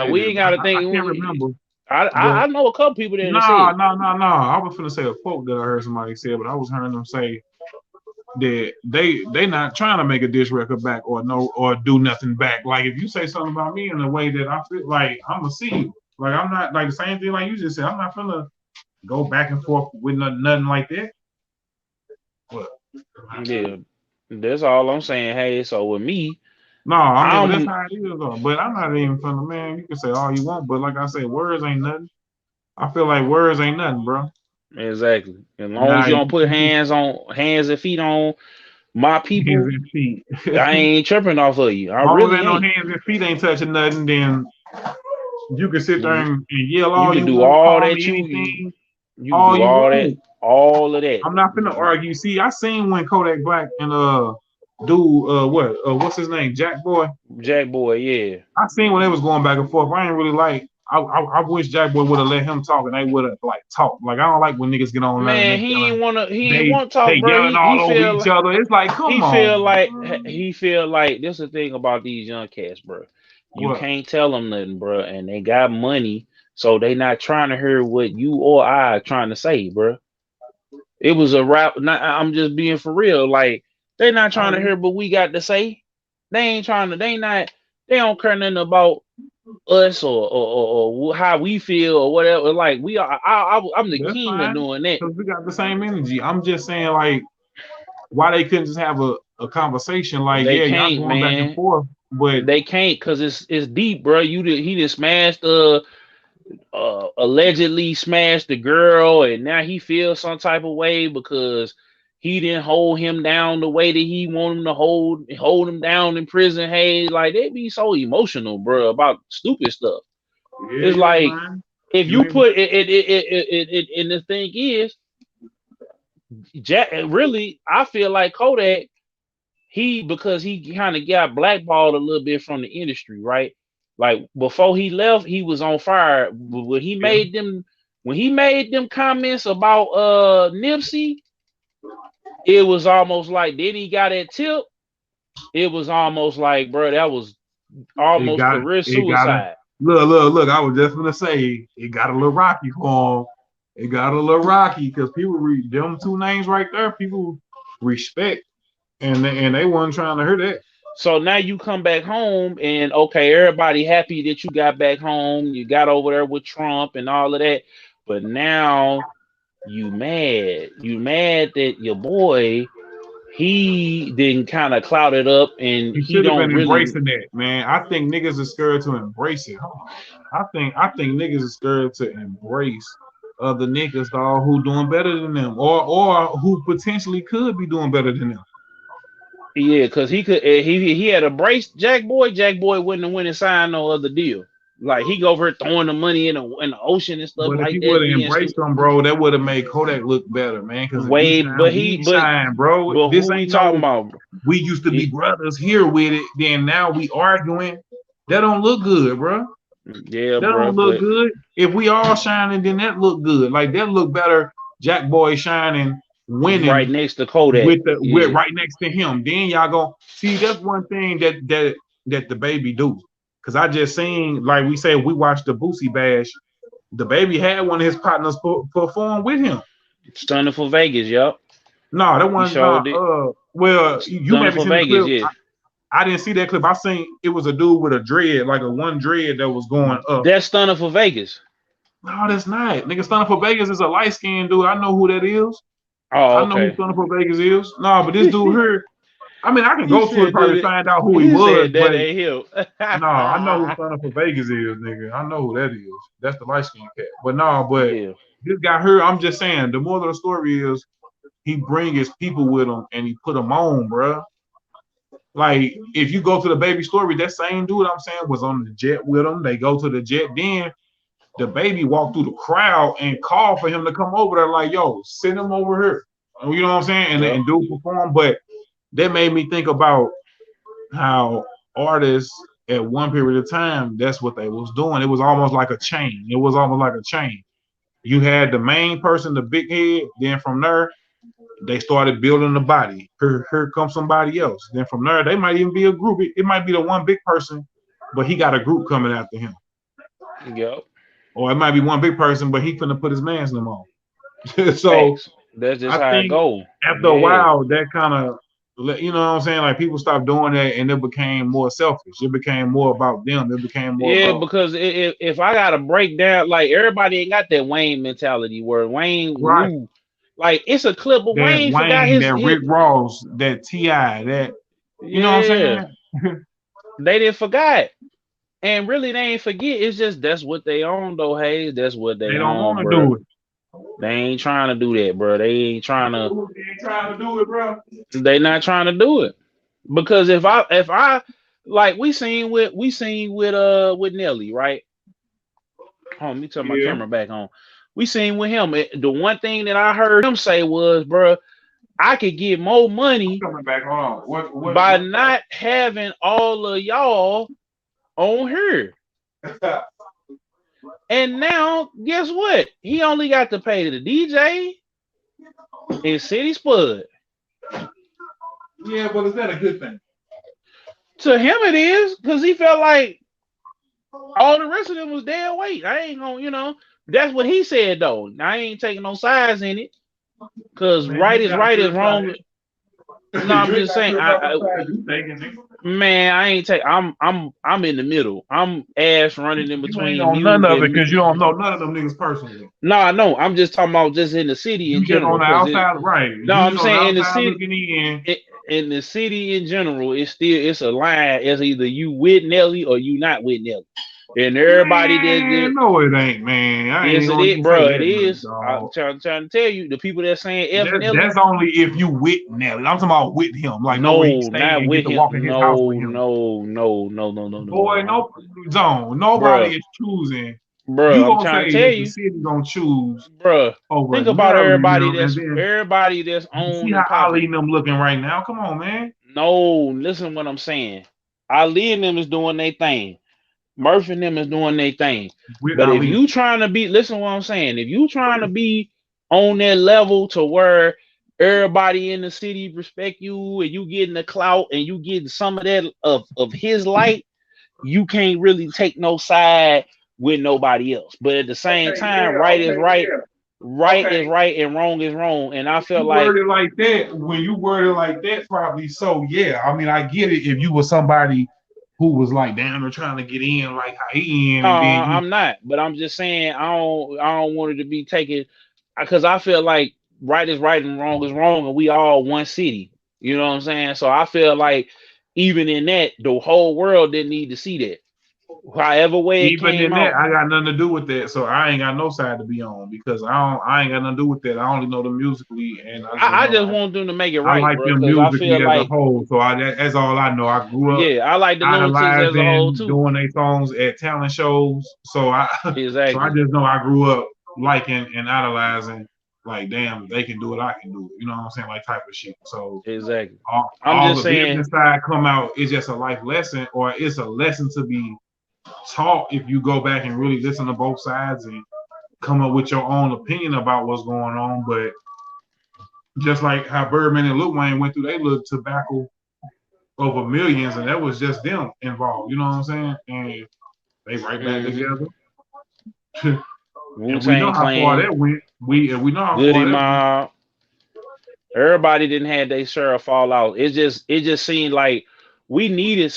we that. ain't got to I can't think. remember, I but know a couple people that have said nah, it. nah, nah, nah. I was gonna say a quote that I heard somebody say, but I was hearing them say that they not trying to make a diss record back or no or do nothing back. Like if you say something about me in a way that I feel like I'm gonna see you. Like I'm not like the same thing like you just said. I'm not gonna go back and forth with nothing like that. But Yeah, that's all I'm saying. Hey, so with me, no, I mean, but that's I'm how it is though. But I'm not even finna, man. You can say all you want, but like I say, words ain't nothing. I feel like words ain't nothing, bro. exactly. As long Now as you don't put hands and feet on my hands people, and feet. I As ain't tripping off of you. I long as really ain't no ain't. hands and feet ain't touching nothing, then you can sit there You and yell you all can you do want, all call that me anything, you can all do you all that want. All of that. I'm not finna argue. See, I seen when Kodak Black and what's his name, Jack Boy. Jack Boy, yeah. I seen when they was going back and forth. I ain't really like. I wish Jack Boy would have let him talk and they would have like talked. Like I don't like when niggas get on there and Man, he ain't want to talk, they bro. yelling all over each other. It's like, come on. He feel like this is the thing about these young cats, bro. You can't tell them nothing, bro, and they got money, so they not trying to hear what you or I are trying to say, bro. It was a rap. I'm just being for real. Like they not trying to hear what we got to say. They ain't trying to. They don't care nothing about us or how we feel or whatever. Like we are. I'm the That's king fine, of doing that. because we got the same energy. I'm just saying, like, why they couldn't just have a conversation? Like, They yeah, y'all can't, going back man. and forth, but They can't because it's deep, bro. He just smashed allegedly smashed the girl, and now he feels some type of way because he didn't hold him down the way that he wanted him to hold him down in prison. Hey, like they be so emotional, bro, about stupid stuff. yeah, It's like man. if you put it, and the thing is, Jack. Really, I feel like Kodak. Because he kind of got blackballed a little bit from the industry, right? Like before he left, he was on fire. When he made them comments about Nipsey, it was almost like then he got that tip. It was almost like, bro, that was almost career suicide. Look. I was just gonna say it got a little rocky for him. It got a little rocky because people read them two names right there. People respect, and they wasn't trying to hear that. So now you come back home and okay, everybody happy that you got back home. You got over there with Trump and all of that. But now you mad. You mad that your boy, he didn't kind of cloud it up and He he should have don't been really embracing that, man. I think niggas are scared to embrace it. I think niggas are scared to embrace other niggas, dog, who doing better than them, or who potentially could be doing better than them. Yeah, because he had embraced Jack Boy. Jack Boy wouldn't have went and signed no other deal. Like he go over here throwing the money in the ocean and stuff But if like he that. would have embraced them, bro, that would have made Kodak look better, man. Because if Way, he shine, we shine, bro. But This who we ain't talking no. about? We used to be brothers here with it. Then now we arguing. That don't look good, bro. Yeah, that don't look good. If we all shining, then that look good. Like that look better. Jack Boy shining, winning right next to Kodak, with right next to him. Then y'all go see. That's one thing that the baby do. Cause I just seen, like we said, we watched the Boosie Bash. The baby had one of his partners perform with him. Stunning for Vegas, yup. No, that one. Well, you Stunning maybe for seen the Vegas, clip. yeah. I didn't see that clip. I seen it was a dude with a dread, like a one dread that was going up. That's Stunning for Vegas. No, that's not. Nigga, Stunning for Vegas is a light skinned dude. I know who that is. Oh, okay. I know who Stunning for Vegas is. No, but this dude here, I mean, I can go to it probably find out who he was. Said that ain't him. No, I know who Stunning for Vegas is, nigga. I know who that is. That's the light skinned cat. But no, this guy here, I'm just saying, the moral of the story is he bring his people with him and he put them on, bro. Like, if you go to the baby story, that same dude I'm saying was on the jet with him. They go to the jet. Then the baby walked through the crowd and called for him to come over there, like, yo, send him over here. You know what I'm saying? And do perform. But that made me think about how artists at one period of time, that's what they was doing. It was almost like a chain. You had the main person, the big head. Then from there, they started building the body. Here comes somebody else. Then from there, they might even be a group. It might be the one big person, but he got a group coming after him. Yep. Or it might be one big person, but he finna put his mans in them on. So Thanks. That's just how it goes. After a while, that kind of, you know what I'm saying? Like people stopped doing that, and it became more selfish. It became more about them. It became more. Yeah, because if I gotta break down, like everybody ain't got that Wayne mentality where Wayne knew. Like it's a clip of Wayne forgot his Rick Ross, that T.I., that you know what I'm saying? They didn't forget. And really they ain't forget. It's just that's what they own though, Hayes. That's what they don't own, want to bro. do it. They ain't trying to do that, bro. They ain't trying to do it, bro. They not trying to do it. Because if I like we seen with Nelly, right? Hold on, let me turn my camera back on. We seen with him. The one thing that I heard him say was, bro, I could get more money Coming back on. by not having all of y'all on here. And now, guess what? He only got to pay the DJ and City Spud. Yeah, but is that a good thing? To him it is, because he felt like all the rest of them was dead weight. I ain't gonna, that's what he said though. I ain't taking no sides in it. Because right is wrong. No, I'm just saying. Man, I ain't take. I'm in the middle. I'm ass running in between. You ain't on none of it because you don't know none of them niggas personally. No, I know. I'm just talking about just in the city in general. On the outside, right? No, I'm saying in the city. In the city in general, it's a line. It's either you with Nelly or you not with Nelly. And everybody no, it ain't, man. Yes, it is, bro. It is. I'm trying to tell you, the people that saying F Nelly. That's only if you with Nelly. I'm talking about with him. Like no, not with him. Walk in his house with him. No. Boy, nobody is choosing. Bro, you I'm trying to tell you, the city gonna choose. Bro, think about everybody that's on. See how Ali and them looking right now. Come on, man. No, listen to what I'm saying. Ali and them is doing their thing. Murphy and them is doing their thing. But if you trying to be, listen to what I'm saying. If you trying to be on that level to where everybody in the city respect you and you getting the clout and you getting some of that of his light, you can't really take no side with nobody else. But at the same time, right is right. Right is right and wrong is wrong. And I felt like worded like that. When you worded like that, probably so. Yeah, I mean, I get it. If you were somebody who was like down or trying to get in, like how he in. I'm not, but I'm just saying I don't want it to be taken because I feel like right is right and wrong is wrong, and we all one city. You know what I'm saying? So I feel like even in that, the whole world didn't need to see that. However way it came out, I got nothing to do with that, so I ain't got no side to be on because I ain't got nothing to do with that. I only know them musically, and I just want them to make it right. I like them musically as a whole, so that's all I know. I grew up. Yeah, I like the lunatics as a whole too. Doing their songs at talent shows, so exactly. So I just know I grew up liking and idolizing. Like, damn, they can do it, I can do it. You know what I'm saying? Like type of shit. So exactly. I'm just saying, business side come out. It's just a life lesson, or it's a lesson to be taught if you go back and really listen to both sides and come up with your own opinion about what's going on. But just like how Birdman and Lil Wayne went through their little tobacco over millions, and that was just them involved. You know what I'm saying? And they right back together. And we know how far that went. We know how far that went. Everybody didn't have their share of fallout. It just seemed like we needed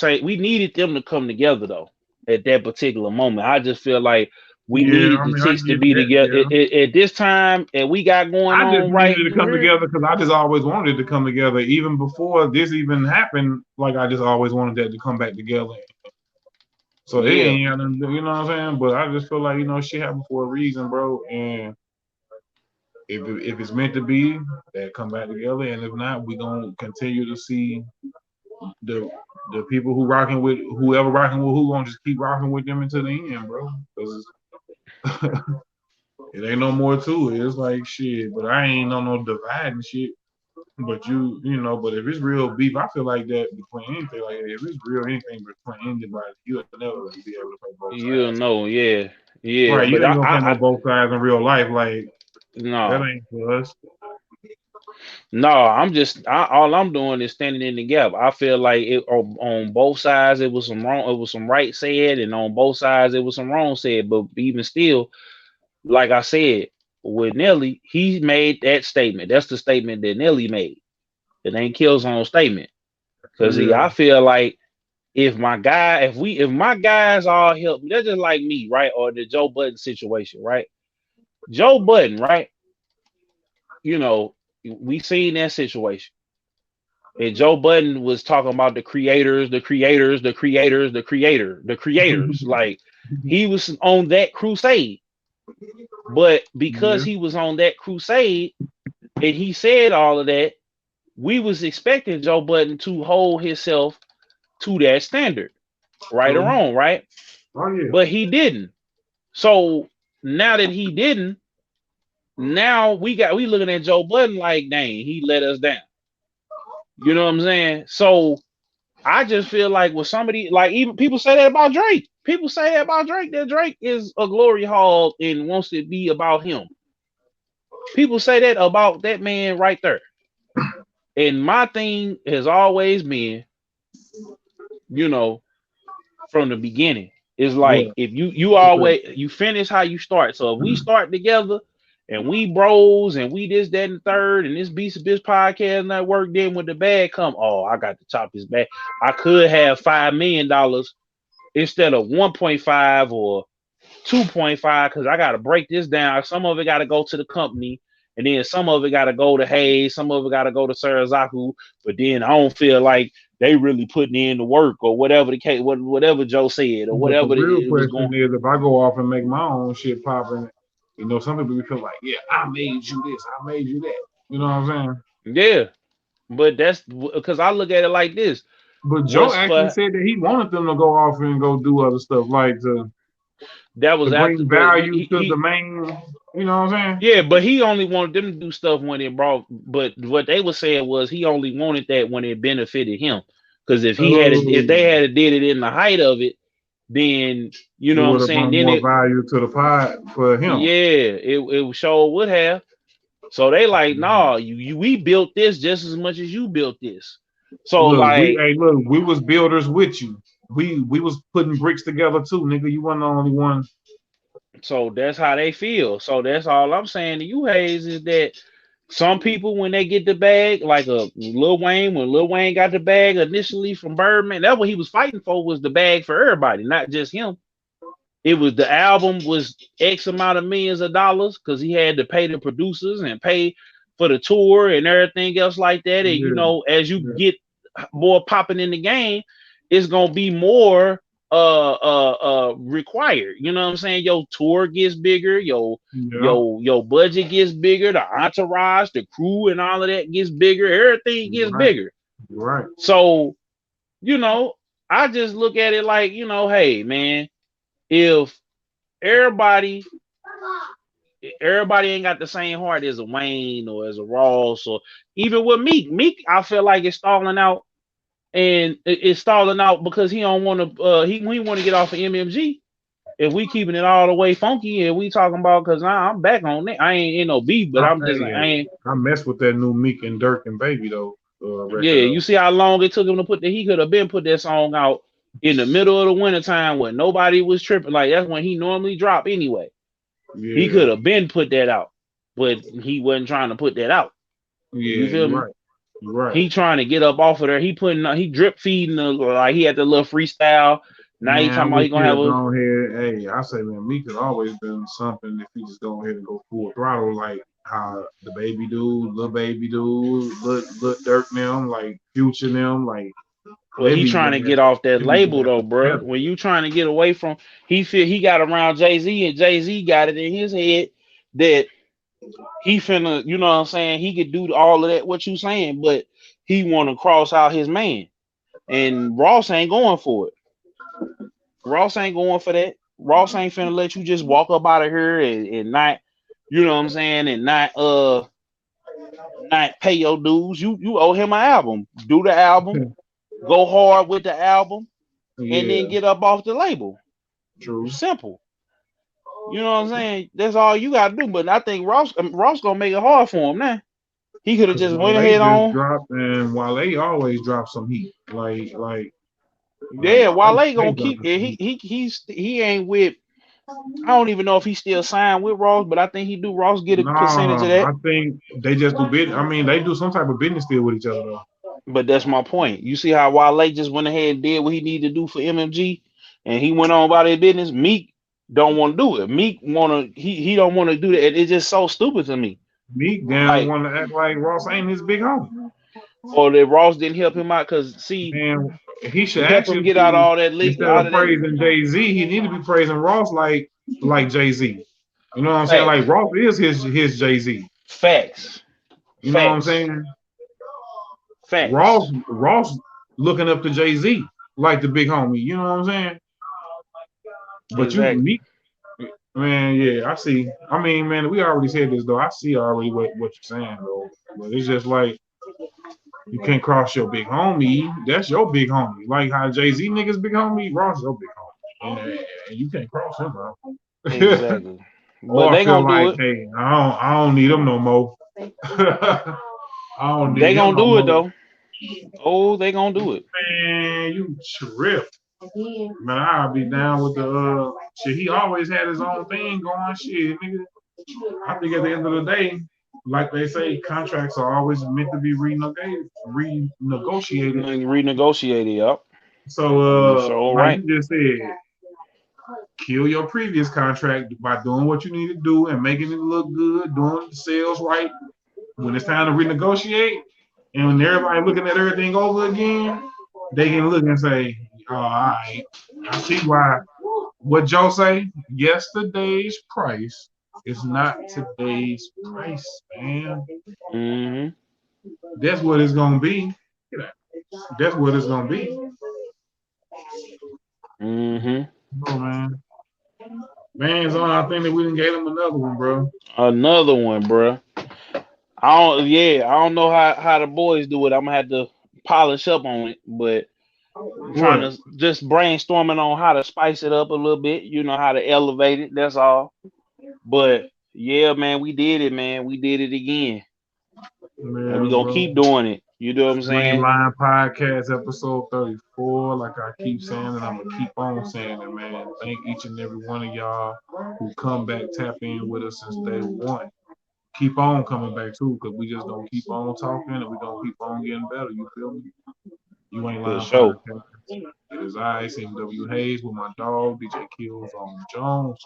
them to come together though. At that particular moment, I just feel like we needed the chicks to be together at this time, and we got going on. I just needed to come together because I just always wanted it to come together, even before this even happened. Like I just always wanted that to come back together. So they ain't got nothing, you know what I'm saying? But I just feel like shit happened for a reason, bro. And if it's meant to be, that come back together, and if not, we gonna continue to see the people who rocking with whoever rocking with who gonna just keep rocking with them until the end, bro. Because it ain't no more to it. It's like shit, but I ain't no dividing shit. But but if it's real beef, I feel like that between anything like that. If it's real anything between anybody, you'll never be able to play both sides. You'll know, yeah. Right, you ain't gonna play both sides in real life, like no, that ain't for us. No, all I'm doing is standing in the gap. I feel like on both sides it was some wrong, it was some right said, and on both sides it was some wrong said. But even still, like I said, with Nelly, he made that statement. That's the statement that Nelly made. It ain't Killzone's statement. Because I feel like if my guys all help me, they're just like me, right? Or the Joe Budden situation, right? Joe Budden, right? We seen that situation. And Joe Budden was talking about the creators. Like he was on that crusade. But because he was on that crusade and he said all of that, we was expecting Joe Budden to hold himself to that standard. Right or wrong, right? Oh, yeah. But he didn't. So now that he didn't, Now we looking at Joe Budden like, dang, he let us down. You know what I'm saying? So I just feel like with somebody like even people say that about Drake. People say that about Drake, that Drake is a glory hog and wants to be about him. People say that about that man right there. And my thing has always been, you know, from the beginning, is like What? if you always you finish how you start. So if we start together and we bros and we this, that, and the third, and this Beast of Bitch podcast network, then when the bag come, oh, I got to chop his back. I could have $5 million instead of 1.5 or 2.5 because I got to break this down. Some of it got to go to the company, and then some of it got to go to Hayes, some of it got to go to Sarazaku. But then I don't feel like they really putting in the work or whatever the case, whatever Joe said or But the whatever real it was question going. is, if I go off and make my own shit popping, you know, some people feel like, yeah, I made you this, I made you that. You know what I'm saying? Yeah, but that's because I look at it like this. But Joe What's actually for said that he wanted them to go off and go do other stuff, like that to was after, bring but value to the main. You know what I'm saying? yeah, but he only wanted them to do stuff when it brought. But what they were saying was he only wanted that when it benefited him. Because if if they Oh, had did it in the height of it, then you it know what I'm would have saying. brought Then more it, value to the pod for him. yeah, it sure would have. So they like, nah, we built this just as much as you built this. So Look, like, we was builders with you. We was putting bricks together too, nigga. You wasn't the only one. so that's how they feel. So that's all I'm saying to you, Hayes, is that some people when they get the bag, like Lil Wayne, when Lil Wayne got the bag initially from Birdman, that's what he was fighting for, was the bag for everybody, not just him. It was the album was X amount of millions of dollars because he had to pay the producers and pay for the tour and everything else like that. And you Yeah, know, as you yeah, get more popping in the game, it's gonna be more required. You know what I'm saying? Your tour gets bigger, yeah. your budget gets bigger, the entourage, the crew, and all of that gets bigger. Everything You're gets right. bigger. You're right. So, you know, I just look at it like, you know, hey man, if everybody everybody ain't got the same heart as a Wayne or as a Ross or even with Meek. Meek, I feel like it's stalling out, and it's stalling out because he don't want to. He want to get off of MMG. If we keeping it all the way funky and we talking about, because I'm back on it. I ain't in no beef, but I'm just I ain't. I mess with that new Meek and Dirk and Baby though Yeah, record you though. see how long it took him to put that. He could have been put that song out in the middle of the wintertime when nobody was tripping. Like that's when he normally drop anyway. He Yeah, could have been put that out, but he wasn't trying to put that out. You yeah, feel you're me? right. You're right. He trying to get up off of there. He drip feeding like he had the little freestyle. Now he Man, I talking about wish he he gonna have had a gone ahead. Hey, I say, man, Meek has always been something if he just go ahead and go full throttle, like how the baby dude, little baby dude, little Dirk them, like Future them, like well, he trying to get off that they be label though, rapping bro. together. When you trying to get away from, he feel he got around Jay-Z and Jay-Z got it in his head that he finna, you know what I'm saying, he could do all of that, what you saying, but he want to cross out his man. And Ross ain't going for it. Ross ain't going for that. Ross ain't finna let you just walk up out of here and not, you know what I'm saying, and not pay your dues. You owe him an album. Do the album, go hard with the album, and then Yeah, get up off the label. true. Simple. You know what I'm saying? That's all you gotta do. But I think Ross gonna make it hard for him now. He could have Cause just went Wale ahead just on. dropped, and Wale always drops some heat. Like Yeah, Wale Wale stay gonna keep dropping it. some heat. He ain't with. I don't even know if he still signed with Ross, but I think he do. Ross get a percentage of Nah, that. I think they just do business. I mean, they do some type of business deal with each other though. But that's my point. You see how Wale just went ahead and did what he needed to do for MMG, and he went on about his business. Meek don't want to do it. Meek he don't want to do that. It's just so stupid to me. Meek down Like, want to act like Ross ain't his big homie. or that Ross didn't help him out because see, Man, he should help him actually get out be, all that instead out of of that praising Jay-Z, he need to be praising Ross like Jay-Z. You know what I'm saying? Like facts, Ross is his Jay-Z. facts, You know what I'm facts, saying? Ross facts. Ross looking up to Jay-Z like the big homie. You know what I'm saying? But you Exactly. Meek Man, yeah, I see. I mean, man, we already said this though. I see already what you're saying though. But it's just like you can't cross your big homie. That's your big homie. Like how Jay-Z niggas big homie, Ross your big homie. And you can't cross him, bro. Exactly. But Or I they feel gonna do like, it. hey, I don't need him no more. I don't They need him gonna no do it more. though. Oh, they gonna do it. Man, you trip. Man, I'll be down with the shit. He always had his own thing going. Shit, nigga. I think at the end of the day, like they say, contracts are always meant to be renegotiated. Renegotiated, yup. So, You sure like right. you just said, kill your previous contract by doing what you need to do and making it look good, doing the sales right. When it's time to renegotiate, and when everybody looking at everything over again, they can look and say, "Oh, all right, I see why." What Joe say? Yesterday's price is not today's price, man. Mm-hmm. That's what it's gonna be. That's what it's gonna be. Mm-hmm. Oh man. Man's on. I think that we done gave him another one, bro. Another one, bruh. I don't know how the boys do it. I'm gonna have to polish up on it, but I'm trying What? to just brainstorming on how to spice it up a little bit, how to elevate it, that's all. But yeah, man, we did it, man. We did it again. And we Man, gonna bro. keep doing it. You know what I'm You Ain't saying? Lying Podcast, episode 34. Like I keep saying, and I'm gonna keep on saying it, man. Thank each and every one of y'all who come back, tap in with us since day one. Keep on coming back too, because we just gonna keep on talking and we gonna keep on getting better. You feel me? You Ain't For Lying sure. Podcast. It is I, CMW Hayes, with my dog, DJ Kills on Jones.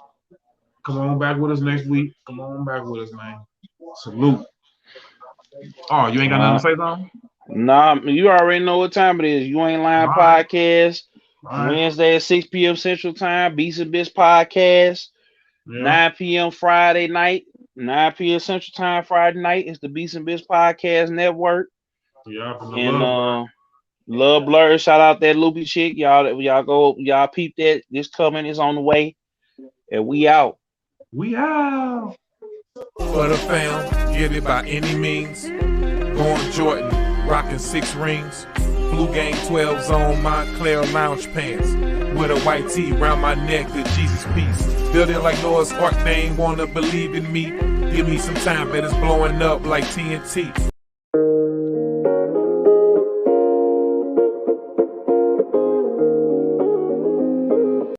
Come on back with us next week. Come on back with us, man. Salute. Oh, you ain't got nothing to say, something? Nah, you already know what time it is. You Ain't All Lying right. Podcast. All right. Wednesday at 6 p.m. Central Time. Beats and Bits Podcast. Yeah. 9 p.m. Friday night. 9 p.m. Central Time Friday night. It's the Beats and Bits Podcast Network. Yeah, from the And Love Love Blur, shout out that loopy chick. Y'all peep that. This coming is on the way. And we out. We out. For the fam, get it by any means. Going Jordan, rocking 6 rings. Blue Gang 12s on Montclair lounge pants. With a white tee round my neck, the Jesus piece. Building like Noah's Ark, they ain't wanna believe in me. Give me some time, but it's blowing up like TNT.